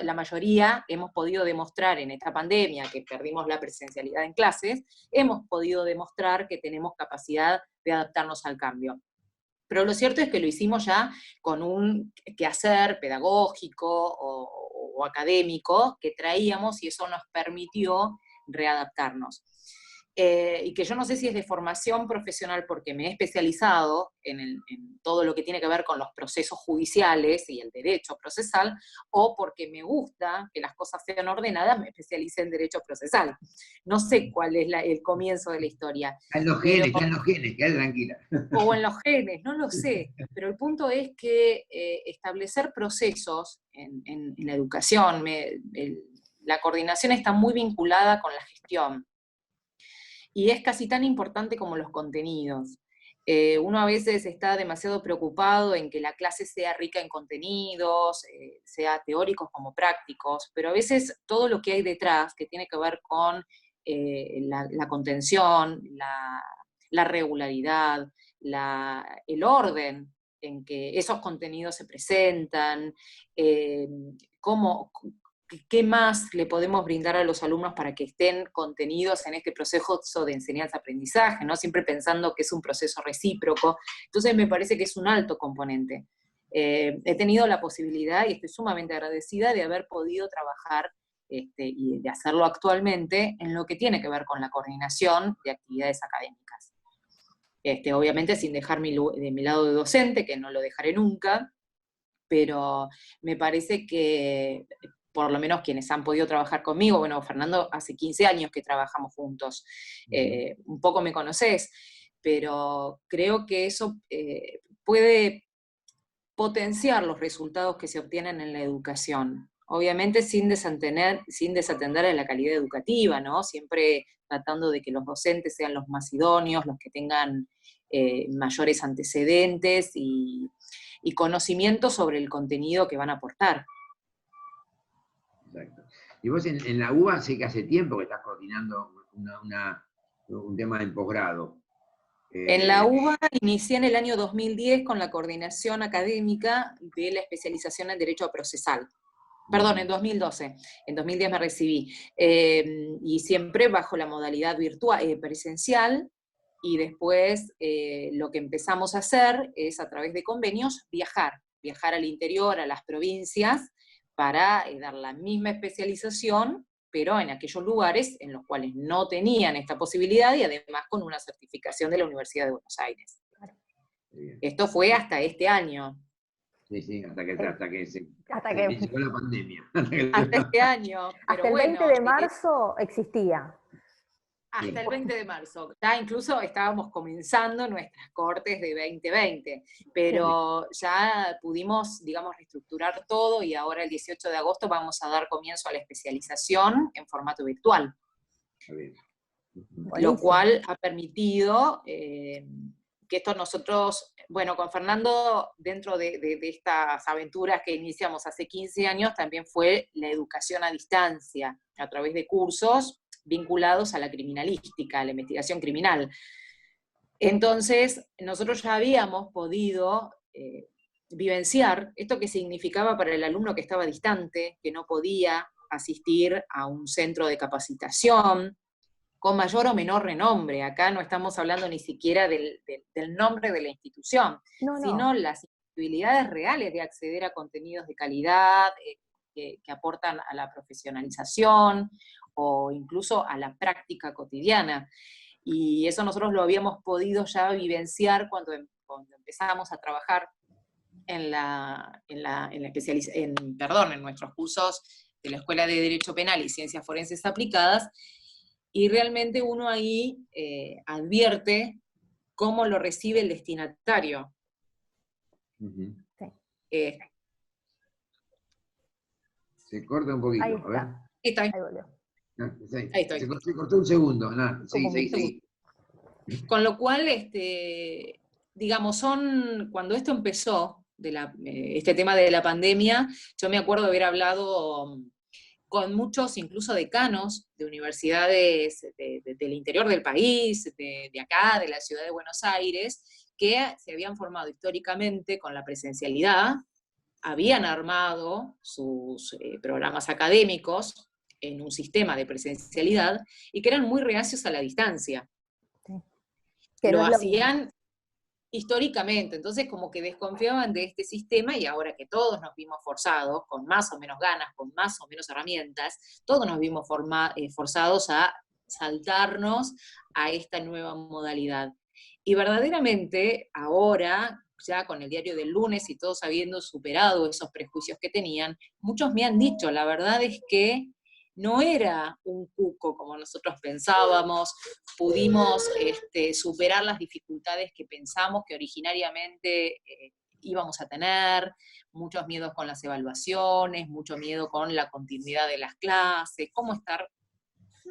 la mayoría hemos podido demostrar en esta pandemia, que perdimos la presencialidad en clases, hemos podido demostrar que tenemos capacidad de adaptarnos al cambio. Pero lo cierto es que lo hicimos ya con un quehacer pedagógico o académico que traíamos, y eso nos permitió readaptarnos. Y que yo no sé si es de formación profesional, porque me he especializado en todo lo que tiene que ver con los procesos judiciales y el derecho procesal, o porque me gusta que las cosas sean ordenadas, me especialicé en derecho procesal. No sé cuál es el comienzo de la historia. Está en los genes, quédate tranquila. O en los genes, no lo sé. Pero el punto es que establecer procesos en la educación, la coordinación está muy vinculada con la gestión. Y es casi tan importante como los contenidos. Uno a veces está demasiado preocupado en que la clase sea rica en contenidos, sea teóricos como prácticos, pero a veces todo lo que hay detrás, que tiene que ver con la contención, la regularidad, el orden en que esos contenidos se presentan, qué más le podemos brindar a los alumnos para que estén contenidos en este proceso de enseñanza-aprendizaje, ¿no? Siempre pensando que es un proceso recíproco. Entonces me parece que es un alto componente. He tenido la posibilidad, y estoy sumamente agradecida, de haber podido trabajar y de hacerlo actualmente en lo que tiene que ver con la coordinación de actividades académicas. Obviamente sin dejar de mi lado de docente, que no lo dejaré nunca, pero me parece que, por lo menos quienes han podido trabajar conmigo, bueno, Fernando, hace 15 años que trabajamos juntos, un poco me conocés, pero creo que eso puede potenciar los resultados que se obtienen en la educación. Obviamente sin desatender a la calidad educativa, ¿no? Siempre tratando de que los docentes sean los más idóneos, los que tengan mayores antecedentes y conocimiento sobre el contenido que van a aportar. Exacto. Y vos en la UBA sé que hace tiempo que estás coordinando un tema en posgrado. En la UBA inicié en el año 2010 con la coordinación académica de la especialización en Derecho Procesal. Perdón, en 2012. En 2010 me recibí. Y siempre bajo la modalidad virtual, presencial, y después lo que empezamos a hacer es, a través de convenios, viajar al interior, a las provincias, para dar la misma especialización, pero en aquellos lugares en los cuales no tenían esta posibilidad, y además con una certificación de la Universidad de Buenos Aires. Esto fue hasta este año. Sí, hasta que se llegó la pandemia. Hasta este año. Hasta el 20 de marzo existía. Hasta el 20 de marzo. Ya incluso estábamos comenzando nuestras cortes de 2020, pero ya pudimos, digamos, reestructurar todo, y ahora el 18 de agosto vamos a dar comienzo a la especialización en formato virtual. Lo cual ha permitido que esto nosotros, bueno, con Fernando, dentro de estas aventuras que iniciamos hace 15 años, también fue la educación a distancia, a través de cursos vinculados a la criminalística, a la investigación criminal. Entonces, nosotros ya habíamos podido vivenciar esto que significaba para el alumno que estaba distante, que no podía asistir a un centro de capacitación, con mayor o menor renombre. Acá no estamos hablando ni siquiera del nombre de la institución, sino las posibilidades reales de acceder a contenidos de calidad, que aportan a la profesionalización, o incluso a la práctica cotidiana. Y eso nosotros lo habíamos podido ya vivenciar cuando empezamos a trabajar en nuestros cursos de la Escuela de Derecho Penal y Ciencias Forenses Aplicadas, y realmente uno ahí advierte cómo lo recibe el destinatario. Se corta un poquito, Ahí a ver. está. Ahí volvió. Ahí estoy. Se cortó un segundo. Sí. Con lo cual, digamos, cuando esto empezó, este tema de la pandemia, yo me acuerdo de haber hablado con muchos, incluso decanos de universidades del interior del país, de acá, de la ciudad de Buenos Aires, que se habían formado históricamente con la presencialidad, habían armado sus programas académicos en un sistema de presencialidad, y que eran muy reacios a la distancia. Sí. Lo hacían históricamente, entonces como que desconfiaban de este sistema, y ahora que todos nos vimos forzados, con más o menos ganas, con más o menos herramientas, todos nos vimos forzados a saltarnos a esta nueva modalidad. Y verdaderamente ahora, ya con el diario del lunes y todos habiendo superado esos prejuicios que tenían, muchos me han dicho, la verdad es que no era un cuco como nosotros pensábamos, pudimos superar las dificultades que pensamos que originariamente íbamos a tener, muchos miedos con las evaluaciones, mucho miedo con la continuidad de las clases, cómo estar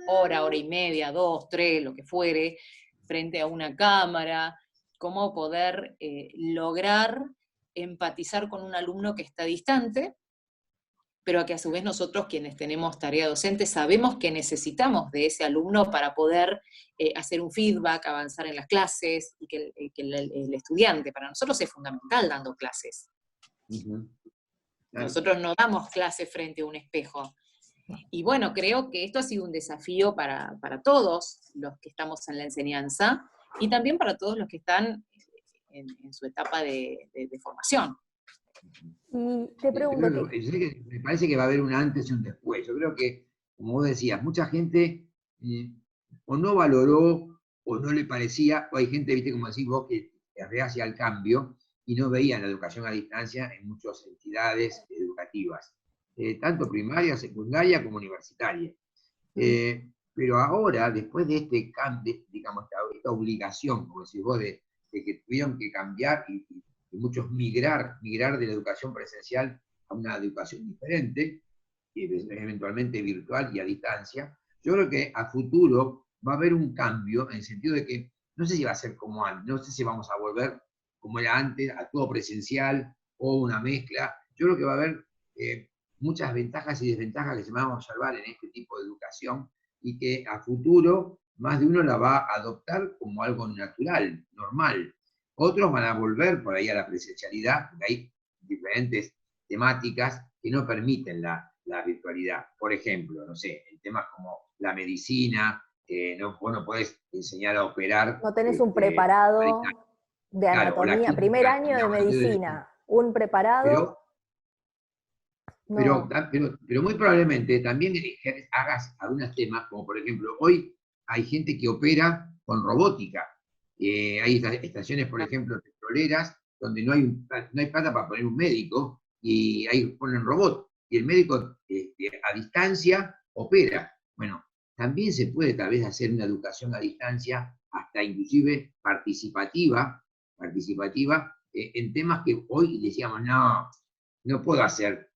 hora y media, 2, 3, lo que fuere, frente a una cámara, cómo poder lograr empatizar con un alumno que está distante, pero que a su vez nosotros, quienes tenemos tarea docente, sabemos que necesitamos de ese alumno para poder hacer un feedback, avanzar en las clases, y que el estudiante, para nosotros es fundamental dando clases. Claro. Nosotros no damos clases frente a un espejo. Y bueno, creo que esto ha sido un desafío para todos los que estamos en la enseñanza, y también para todos los que están en su etapa de formación. Y te pregunto... Me parece que va a haber un antes y un después. Yo creo que, como vos decías, mucha gente o no valoró, o no le parecía, o hay gente, viste, como decís vos, que reacia al cambio, y no veía la educación a distancia en muchas entidades educativas, tanto primaria, secundaria como universitaria. Pero ahora, después de este cambio, digamos, esta obligación, como decís vos, de que tuvieron que cambiar y muchos migrar de la educación presencial a una educación diferente, eventualmente virtual y a distancia, yo creo que a futuro va a haber un cambio en el sentido de que no sé si va a ser como antes, no sé si vamos a volver como era antes, a todo presencial o una mezcla. Yo creo que va a haber muchas ventajas y desventajas que se van a observar en este tipo de educación, y que a futuro más de uno la va a adoptar como algo natural, normal. Otros van a volver por ahí a la presencialidad, porque hay diferentes temáticas que no permiten la virtualidad. Por ejemplo, no sé, en temas como la medicina, vos no podés enseñar a operar. No tenés un preparado de anatomía, claro, primer año de medicina, un preparado. Pero muy probablemente también hagas algunos temas, como por ejemplo, hoy hay gente que opera con robótica. Hay estaciones, por ejemplo, petroleras, donde no hay plata para poner un médico, y ahí ponen robot, y el médico a distancia opera. Bueno, también se puede tal vez hacer una educación a distancia, hasta inclusive participativa, en temas que hoy decíamos, no puedo hacer,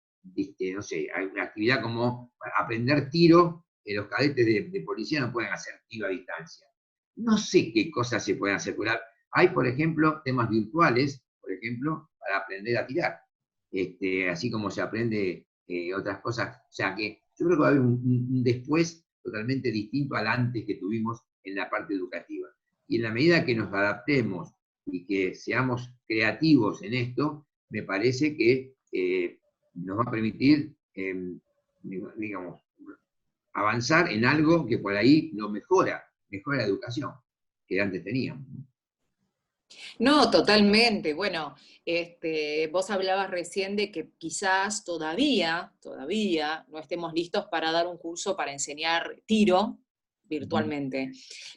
no sé, hay una actividad como aprender tiro, los cadetes de policía no pueden hacer tiro a distancia. No sé qué cosas se pueden hacer. Hay, por ejemplo, temas virtuales, por ejemplo, para aprender a tirar. Así como se aprende otras cosas. O sea que yo creo que va a haber un después totalmente distinto al antes que tuvimos en la parte educativa. Y en la medida que nos adaptemos y que seamos creativos en esto, me parece que nos va a permitir, digamos, avanzar en algo que por ahí lo mejora la educación que antes teníamos. No, totalmente. Bueno, vos hablabas recién de que quizás todavía no estemos listos para dar un curso para enseñar tiro virtualmente.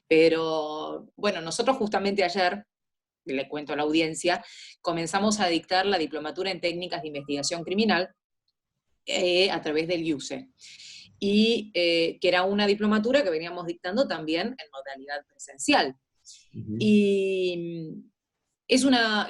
Pero bueno, nosotros justamente ayer, le cuento a la audiencia, comenzamos a dictar la diplomatura en técnicas de investigación criminal a través del IUCE. Y que era una diplomatura que veníamos dictando también en modalidad presencial. Y es una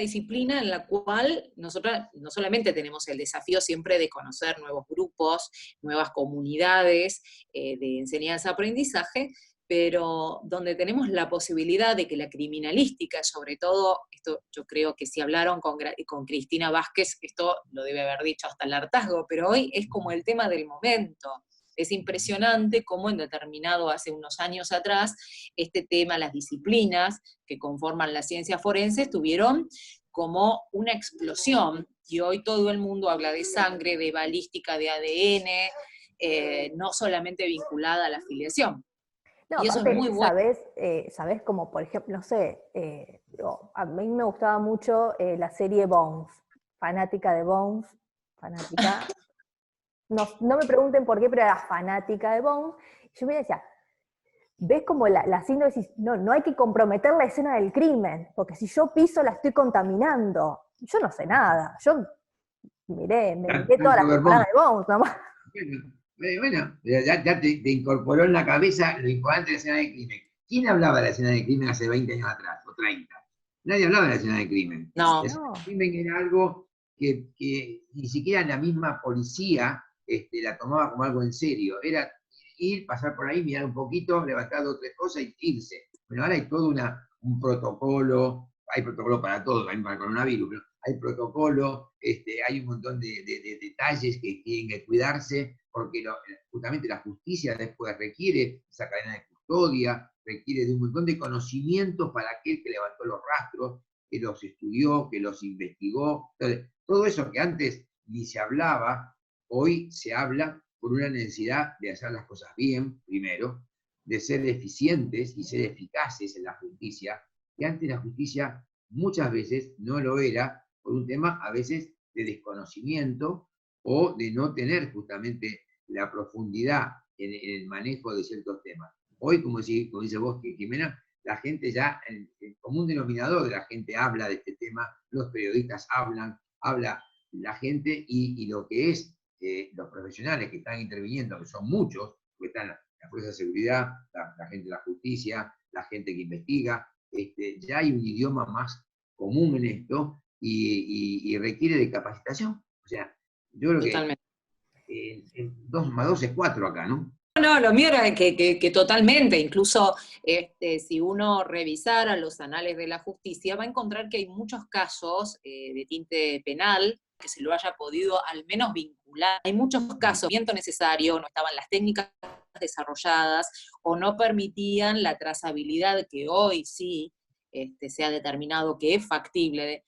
disciplina en la cual nosotros no solamente tenemos el desafío siempre de conocer nuevos grupos, nuevas comunidades de enseñanza-aprendizaje, pero donde tenemos la posibilidad de que la criminalística, sobre todo, esto yo creo que si hablaron con Cristina Vázquez, esto lo debe haber dicho hasta el hartazgo, pero hoy es como el tema del momento. Es impresionante cómo hace unos años atrás, este tema, las disciplinas que conforman la ciencia forense, tuvieron como una explosión, y hoy todo el mundo habla de sangre, de balística de ADN, no solamente vinculada a la afiliación. No, y aparte, eso es muy bueno. ¿Sabés como, por ejemplo, no sé, a mí me gustaba mucho la serie Bones, fanática de Bones, fanática... No me pregunten por qué, pero era fanática de Bones. Yo me decía, ¿ves como la síndrome? No hay que comprometer la escena del crimen, porque si yo piso la estoy contaminando. Yo no sé nada. Yo me miré toda la temporada de Bones nomás. Bueno, ya te incorporó en la cabeza lo importante de la escena del crimen. ¿Quién hablaba de la escena del crimen hace 20 años atrás, o 30? Nadie hablaba de la escena del crimen. No. El crimen era algo que ni siquiera la misma policía la tomaba como algo en serio. Era ir, pasar por ahí, mirar un poquito, levantar dos o tres cosas y irse. Bueno, ahora hay todo un protocolo, hay protocolo para todo, también para el coronavirus, pero hay protocolo, hay un montón de detalles que tienen que cuidarse, porque justamente la justicia después requiere esa cadena de custodia, requiere de un montón de conocimientos para aquel que levantó los rastros, que los estudió, que los investigó. Entonces, todo eso que antes ni se hablaba, hoy se habla por una necesidad de hacer las cosas bien, primero, de ser eficientes y ser eficaces en la justicia, que antes la justicia muchas veces no lo era, por un tema a veces de desconocimiento o de no tener justamente la profundidad en el manejo de ciertos temas. Hoy, como dice vos, Jimena, la gente ya, el común denominador de la gente habla de este tema, los periodistas habla la gente, y lo que es los profesionales que están interviniendo, que son muchos, porque están la fuerza de seguridad, la gente de la justicia, la gente que investiga, ya hay un idioma más común en esto y requiere de capacitación. O sea, yo creo Totalmente. que 2 más 2 es 4 acá, ¿no? No, lo mío era que totalmente, incluso si uno revisara los anales de la justicia, va a encontrar que hay muchos casos de tinte penal que se lo haya podido al menos vincular. Hay muchos casos, viento necesario, no estaban las técnicas desarrolladas o no permitían la trazabilidad que hoy sí se ha determinado que es factible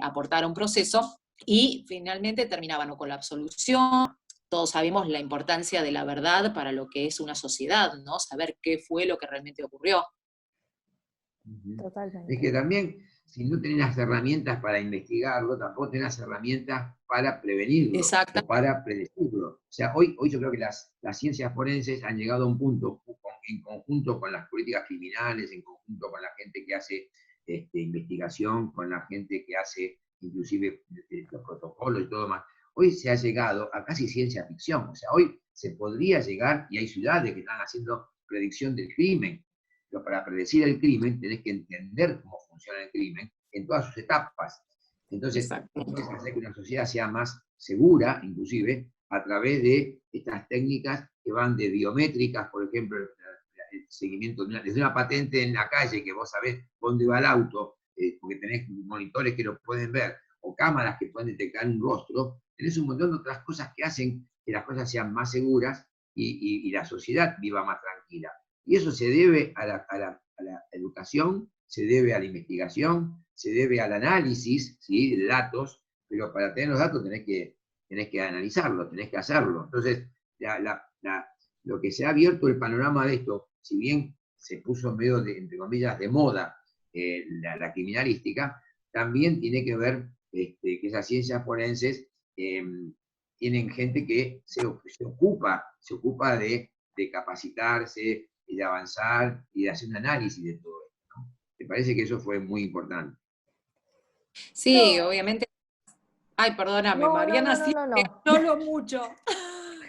aportar a un proceso, y finalmente terminaban o con la absolución. Todos sabemos la importancia de la verdad para lo que es una sociedad, ¿no? Saber qué fue lo que realmente ocurrió. Totalmente. Es que también, si no tenés las herramientas para investigarlo, tampoco tenés las herramientas para prevenirlo. Exacto. O para predecirlo. O sea, hoy yo creo que las ciencias forenses han llegado a un punto, en conjunto con las políticas criminales, en conjunto con la gente que hace investigación, con la gente que hace inclusive los protocolos y todo más. Hoy se ha llegado a casi ciencia ficción. O sea, hoy se podría llegar, y hay ciudades que están haciendo predicción del crimen. Pero para predecir el crimen tenés que entender cómo funciona el crimen en todas sus etapas. Entonces, puedes hacer que una sociedad sea más segura, inclusive, a través de estas técnicas que van de biométricas, por ejemplo, el seguimiento desde una patente en la calle, que vos sabés dónde va el auto, porque tenés monitores que lo pueden ver, o cámaras que pueden detectar un rostro, tenés un montón de otras cosas que hacen que las cosas sean más seguras y la sociedad viva más tranquila. Y eso se debe a la educación, se debe a la investigación, se debe al análisis, ¿sí?, de datos, pero para tener los datos tenés que analizarlos, tenés que hacerlo. Entonces, lo que se ha abierto el panorama de esto, si bien se puso medio, entre comillas, de moda la criminalística, también tiene que ver que esas ciencias forenses tienen gente que se ocupa de capacitarse, y de avanzar y de hacer un análisis de todo esto, ¿no? Me parece que eso fue muy importante. Sí, obviamente. Ay, perdóname, Mariana, sí, no hablo mucho.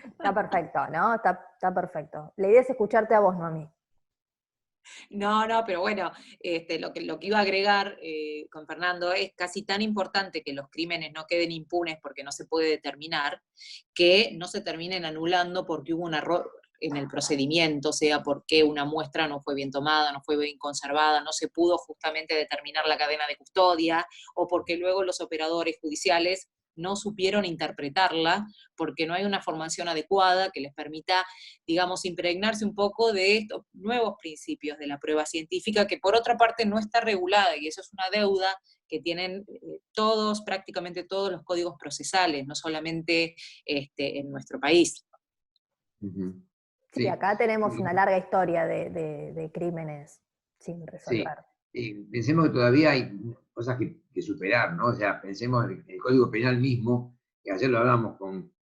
Está perfecto, ¿no? Está perfecto. La idea es escucharte a vos, no a mí. No, pero bueno, lo que iba a agregar con Fernando es casi tan importante que los crímenes no queden impunes porque no se puede determinar, que no se terminen anulando porque hubo un error en el procedimiento, sea porque una muestra no fue bien tomada, no fue bien conservada, no se pudo justamente determinar la cadena de custodia, o porque luego los operadores judiciales no supieron interpretarla porque no hay una formación adecuada que les permita, digamos, impregnarse un poco de estos nuevos principios de la prueba científica, que por otra parte no está regulada, y eso es una deuda que tienen prácticamente todos los códigos procesales, no solamente en nuestro país. Sí, acá tenemos una larga historia de crímenes sin resolver. Sí. Pensemos que todavía hay cosas que superar, ¿no? O sea, pensemos en el Código Penal mismo, que ayer lo hablamos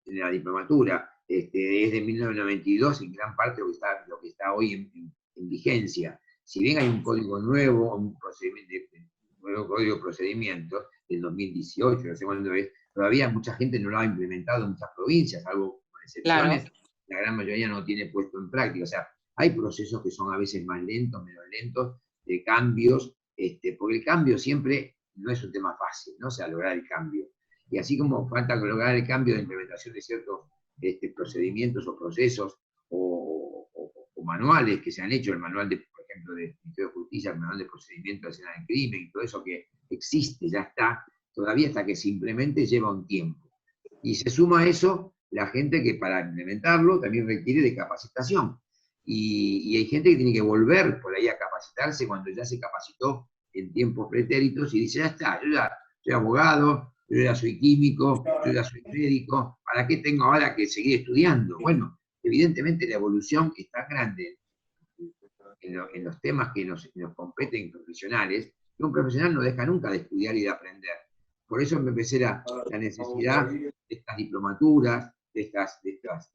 en la diplomatura, es de 1992, en gran parte lo que está hoy en vigencia. Si bien hay un código nuevo, un nuevo código de procedimientos del 2018, no sé cuándo es, todavía mucha gente no lo ha implementado en muchas provincias, algo con excepciones. Claro. La gran mayoría no tiene puesto en práctica. O sea, hay procesos que son a veces más lentos, menos lentos, de cambios, porque el cambio siempre no es un tema fácil, ¿no? O sea, lograr el cambio. Y así como falta lograr el cambio de implementación de ciertos procedimientos o procesos o manuales que se han hecho, el manual, por ejemplo, del Ministerio de Justicia, el manual de procedimiento de escena del crimen, y todo eso que existe, ya está. todavía hasta que se implemente lleva un tiempo. Y se suma a eso la gente que para implementarlo también requiere de capacitación. Y hay gente que tiene que volver por ahí a capacitarse cuando ya se capacitó en tiempos pretéritos y dice, ya está, yo ya soy abogado, yo ya soy químico, yo ya soy médico, ¿para qué tengo ahora que seguir estudiando? Bueno, evidentemente la evolución es tan grande en los temas que nos competen profesionales, que un profesional no deja nunca de estudiar y de aprender. Por eso me empecé la necesidad de estas diplomaturas, de estos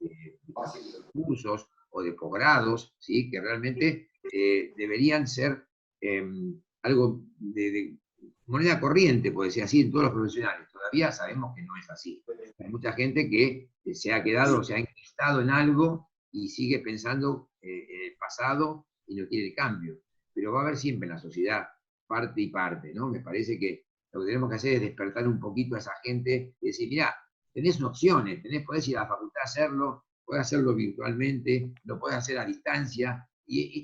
cursos o de posgrados, ¿sí? Que realmente deberían ser algo de moneda corriente, por decir así, en todos los profesionales. Todavía sabemos que no es así. Hay mucha gente que se ha quedado, se ha enquistado en algo y sigue pensando en el pasado y no quiere el cambio. Pero va a haber siempre en la sociedad parte y parte, ¿no? Me parece que lo que tenemos que hacer es despertar un poquito a esa gente y decir, mirá, tenés opciones, podés ir a la facultad a hacerlo, podés hacerlo virtualmente, lo podés hacer a distancia, y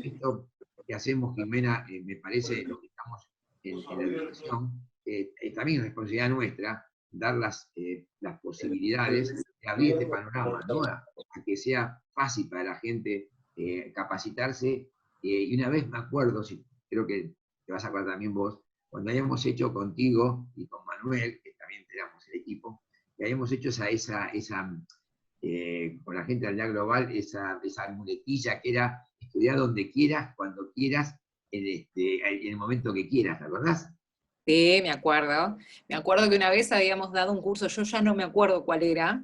esto que hacemos, Jimena, me parece, lo que estamos en la educación, también es responsabilidad nuestra, dar las posibilidades de abrir este panorama, ¿no? A que sea fácil para la gente capacitarse, y una vez me acuerdo, creo que te vas a acordar también vos, cuando habíamos hecho contigo y con Manuel, que también éramos el equipo, que habíamos hecho con la gente de Aldea Global, esa muletilla que era estudiar donde quieras, cuando quieras, en el momento que quieras, ¿te acordás? Sí, me acuerdo. Me acuerdo que una vez habíamos dado un curso, yo ya no me acuerdo cuál era,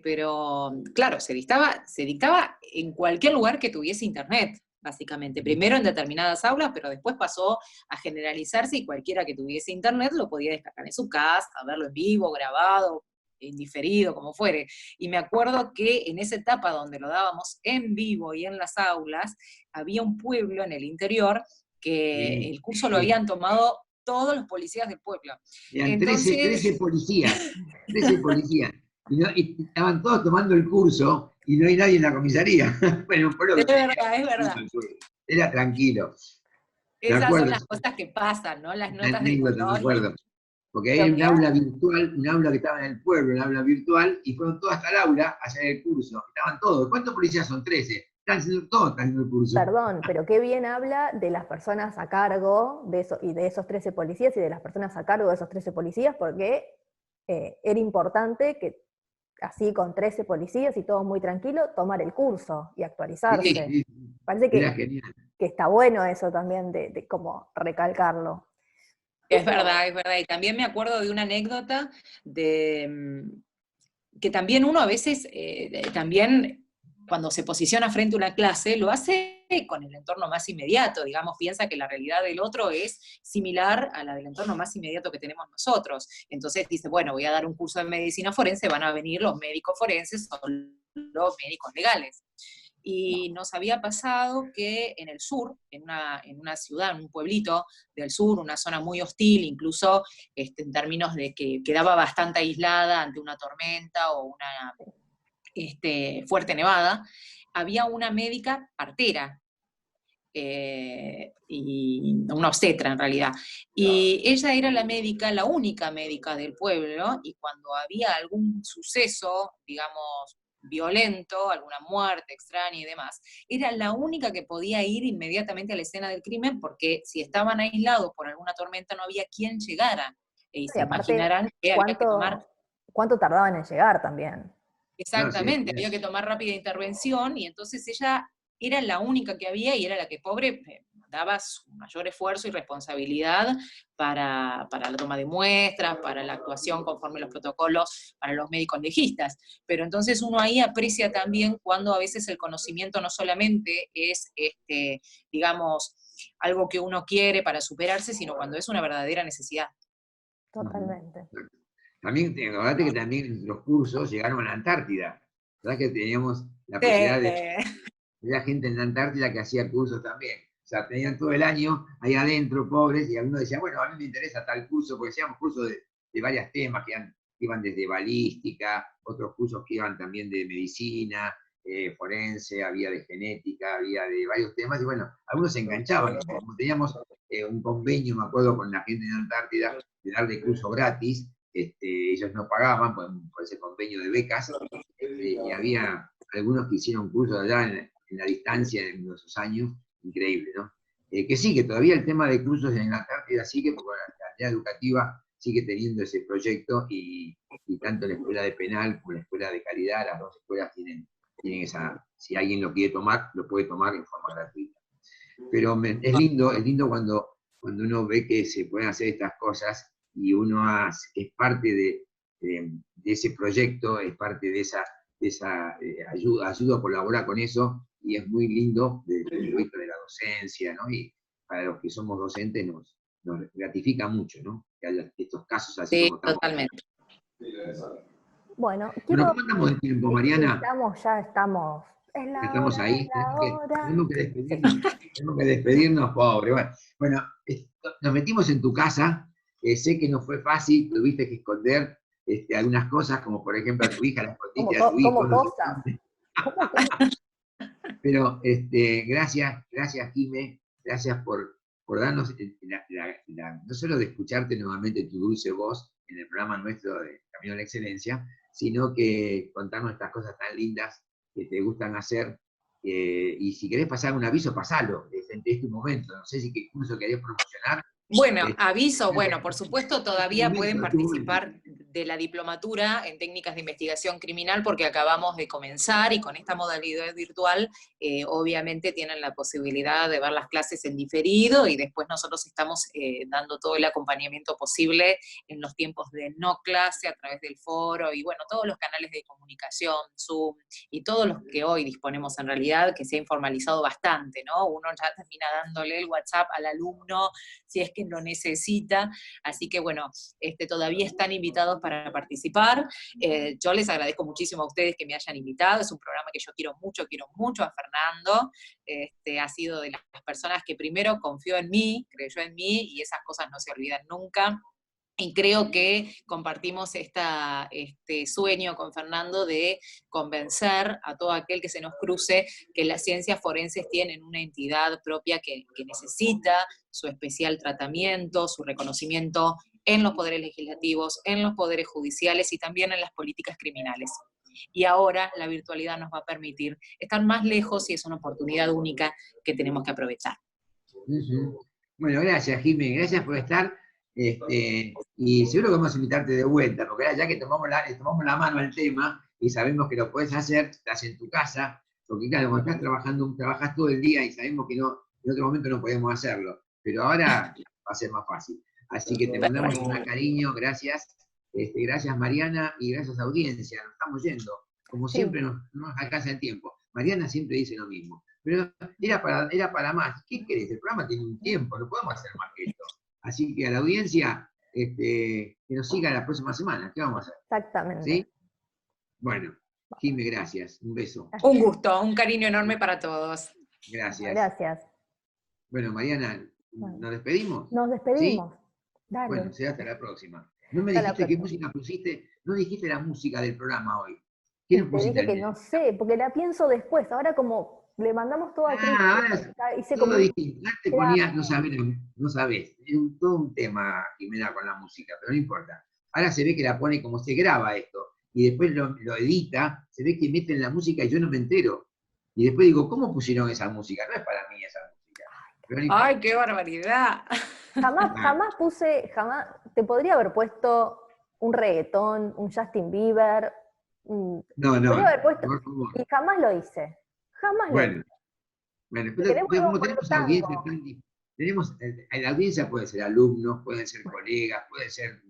pero claro, se dictaba en cualquier lugar que tuviese internet, básicamente. Primero en determinadas aulas, pero después pasó a generalizarse y cualquiera que tuviese internet lo podía descargar en su casa, verlo en vivo, grabado, indiferido, como fuere. Y me acuerdo que en esa etapa donde lo dábamos en vivo y en las aulas, había un pueblo en el interior que el curso lo habían tomado todos los policías del pueblo. Eran 13 policías, 13 policías. Y estaban todos tomando el curso y no hay nadie en la comisaría. Bueno, es verdad. Era tranquilo. Esas son las cosas que pasan, ¿no? Las notas de color. Me acuerdo. Porque hay un aula virtual, un aula que estaba en el pueblo, un aula virtual, y fueron todos hasta el aula a hacer el curso. Estaban todos. ¿Cuántos policías son? 13. Están haciendo todos el curso. Perdón, pero qué bien habla de las personas a cargo de eso, y de esos 13 policías y de las personas a cargo de esos 13 policías, porque era importante que así con 13 policías y todo muy tranquilo, tomar el curso y actualizarse. Sí. Parece que está bueno eso también de como recalcarlo. Es verdad, y también me acuerdo de una anécdota de que también uno a veces, también cuando se posiciona frente a una clase, lo hace con el entorno más inmediato, digamos, piensa que la realidad del otro es similar a la del entorno más inmediato que tenemos nosotros. Entonces dice, bueno, voy a dar un curso de medicina forense, van a venir los médicos forenses o los médicos legales. Y nos había pasado que en el sur, en una ciudad, en un pueblito del sur, una zona muy hostil, incluso en términos de que quedaba bastante aislada ante una tormenta o una fuerte nevada, había una médica partera, y una obstetra en realidad, y ella era la única médica del pueblo, y cuando había algún suceso, digamos, violento, alguna muerte extraña y demás, era la única que podía ir inmediatamente a la escena del crimen, porque si estaban aislados por alguna tormenta no había quien llegara, y se imaginarán que había que tomar... ¿Cuánto tardaban en llegar también? Exactamente, había que tomar rápida intervención, y entonces ella era la única que había, y era la que, pobre, daba su mayor esfuerzo y responsabilidad para la toma de muestras, para la actuación conforme a los protocolos para los médicos legistas. Pero entonces uno ahí aprecia también cuando a veces el conocimiento no solamente es, digamos, algo que uno quiere para superarse, sino cuando es una verdadera necesidad. Totalmente. También, acordate que también los cursos llegaron a la Antártida. ¿Verdad que teníamos la posibilidad de... Había gente en la Antártida que hacía cursos también. O sea, tenían todo el año ahí adentro, pobres, y algunos decían, bueno, a mí me interesa tal curso, porque hacíamos cursos de varios temas que iban desde balística, otros cursos que iban también de medicina, forense, había de genética, había de varios temas, y bueno, algunos se enganchaban. Como teníamos un convenio, me acuerdo, con la gente de Antártida, de darle curso gratis, ellos no pagaban por ese convenio de becas, y había algunos que hicieron cursos allá en la distancia en esos años, increíble, ¿no? Que sí, que todavía el tema de cursos en la Antártida sigue, porque la comunidad educativa sigue teniendo ese proyecto, y tanto la escuela de penal como la escuela de calidad, las dos escuelas tienen esa, si alguien lo quiere tomar, lo puede tomar en forma gratuita. Pero es lindo cuando uno ve que se pueden hacer estas cosas, y uno es parte de ese proyecto, es parte de esa ayuda a colaborar con eso, y es muy lindo desde el punto de vista de la docencia, ¿no? Y para los que somos docentes nos gratifica mucho, ¿no? Que haya estos casos así, Sí, como estamos. totalmente. Bueno, ¿cómo andamos de tiempo, Mariana? Ya estamos. Es la Estamos hora, ahí, tenemos que despedirnos, Sí. tenemos que despedirnos, pobre. Bueno, nos metimos en tu casa, sé que no fue fácil, tuviste que esconder algunas cosas, como por ejemplo a tu hija, la escondiste a tu hijo. Como No sé cosas. dónde. Pero gracias, Jimé, gracias por darnos no solo de escucharte nuevamente tu dulce voz en el programa nuestro de Camino a la Excelencia, sino que contarnos estas cosas tan lindas que te gustan hacer. Y si querés pasar un aviso, pasalo, en este momento. No sé si qué curso querés promocionar. Bueno, aviso, bueno, por supuesto todavía pueden momento. participar de la diplomatura en técnicas de investigación criminal, porque acabamos de comenzar, y con esta modalidad virtual obviamente tienen la posibilidad de ver las clases en diferido, y después nosotros estamos dando todo el acompañamiento posible en los tiempos de no clase a través del foro, y bueno, todos los canales de comunicación, Zoom, y todos los que hoy disponemos en realidad, que se ha informalizado bastante, ¿no? Uno ya termina dándole el WhatsApp al alumno si es que lo necesita, así que bueno, todavía están invitados para participar. Yo les agradezco muchísimo a ustedes que me hayan invitado, es un programa que yo quiero mucho a Fernando, ha sido de las personas que primero confió en mí, creyó en mí, y esas cosas no se olvidan nunca. Y creo que compartimos este sueño con Fernando de convencer a todo aquel que se nos cruce que las ciencias forenses tienen una entidad propia que necesita su especial tratamiento, su reconocimiento en los poderes legislativos, en los poderes judiciales y también en las políticas criminales. Y ahora la virtualidad nos va a permitir estar más lejos, y es una oportunidad única que tenemos que aprovechar. Bueno, gracias, Jimé, gracias por estar. Y seguro que vamos a invitarte de vuelta, porque ya que tomamos la mano al tema y sabemos que lo puedes hacer, estás en tu casa, porque claro, cuando estás trabajando, trabajas todo el día y sabemos que no, en otro momento no podemos hacerlo, pero ahora va a ser más fácil. Así que te mandamos un cariño, gracias, gracias Mariana, y gracias audiencia, nos estamos yendo. Como siempre nos alcanza el tiempo. Mariana siempre dice lo mismo, pero era para más. ¿Qué querés? El programa tiene un tiempo, no podemos hacer más que esto. Así que a la audiencia, que nos siga la próxima semana. ¿Qué vamos a hacer? Exactamente. ¿Sí? Bueno, Jimé, gracias. Un beso. Un gusto, un cariño enorme para todos. Gracias. Gracias. Bueno, Mariana, ¿nos despedimos? Nos despedimos. ¿Sí? Dale. Bueno, será hasta la próxima. No me dijiste qué música pusiste, no dijiste la música del programa hoy. ¿Qué nos pusiste? Te dije que no sé, porque la pienso después. Ahora como le mandamos todo a Cristian. Ahora hice todo distinto. Antes te ponías, no sabés. Es todo un tema, Jimena, con la música, pero no importa. Ahora se ve que la pone como se graba esto, y después lo edita, se ve que meten la música y yo no me entero. Y después digo, ¿cómo pusieron esa música? No es para mí esa música. No, ¡ay, qué barbaridad! Jamás te podría haber puesto un reggaetón, un Justin Bieber. Haber puesto, y jamás lo hice. Jamás lo hice. Bueno, pero como tenemos audiencia, la audiencia puede ser alumnos, pueden ser colegas, puede ser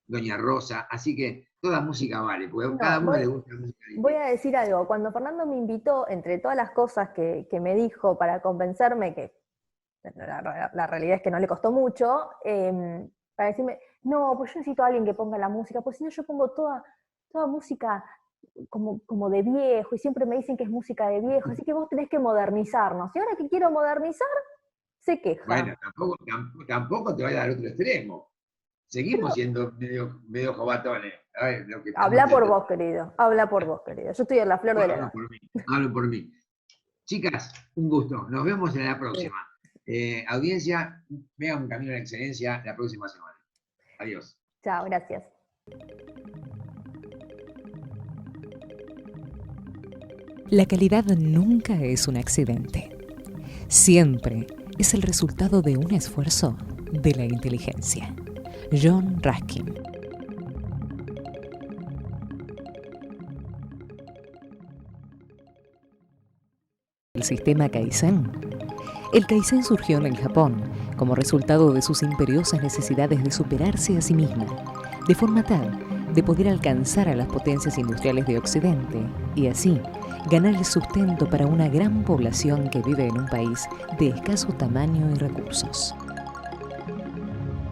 Doña Rosa, así que toda música vale, porque cada uno le gusta la música. Voy a decir algo, cuando Fernando me invitó, entre todas las cosas que me dijo para convencerme, que la realidad es que no le costó mucho, para decirme, no, pues yo necesito a alguien que ponga la música, pues si no yo pongo toda música como de viejo, y siempre me dicen que es música de viejo, así que vos tenés que modernizarnos. Y ahora que quiero modernizar, se queja. Bueno, tampoco te vayas al otro extremo. Seguimos siendo medio jovatones. Habla por vos, querido. Habla por vos, querido. Yo estoy en la flor de la edad. Hablo por mí. Chicas, un gusto. Nos vemos en la próxima. Audiencia, vean un camino a la excelencia la próxima semana. Adiós. Chao, gracias. La calidad nunca es un accidente. Siempre es el resultado de un esfuerzo de la inteligencia. John Ruskin. El sistema Kaizen. El Kaizen surgió en el Japón como resultado de sus imperiosas necesidades de superarse a sí misma, de forma tal de poder alcanzar a las potencias industriales de Occidente y así ganar el sustento para una gran población que vive en un país de escaso tamaño y recursos.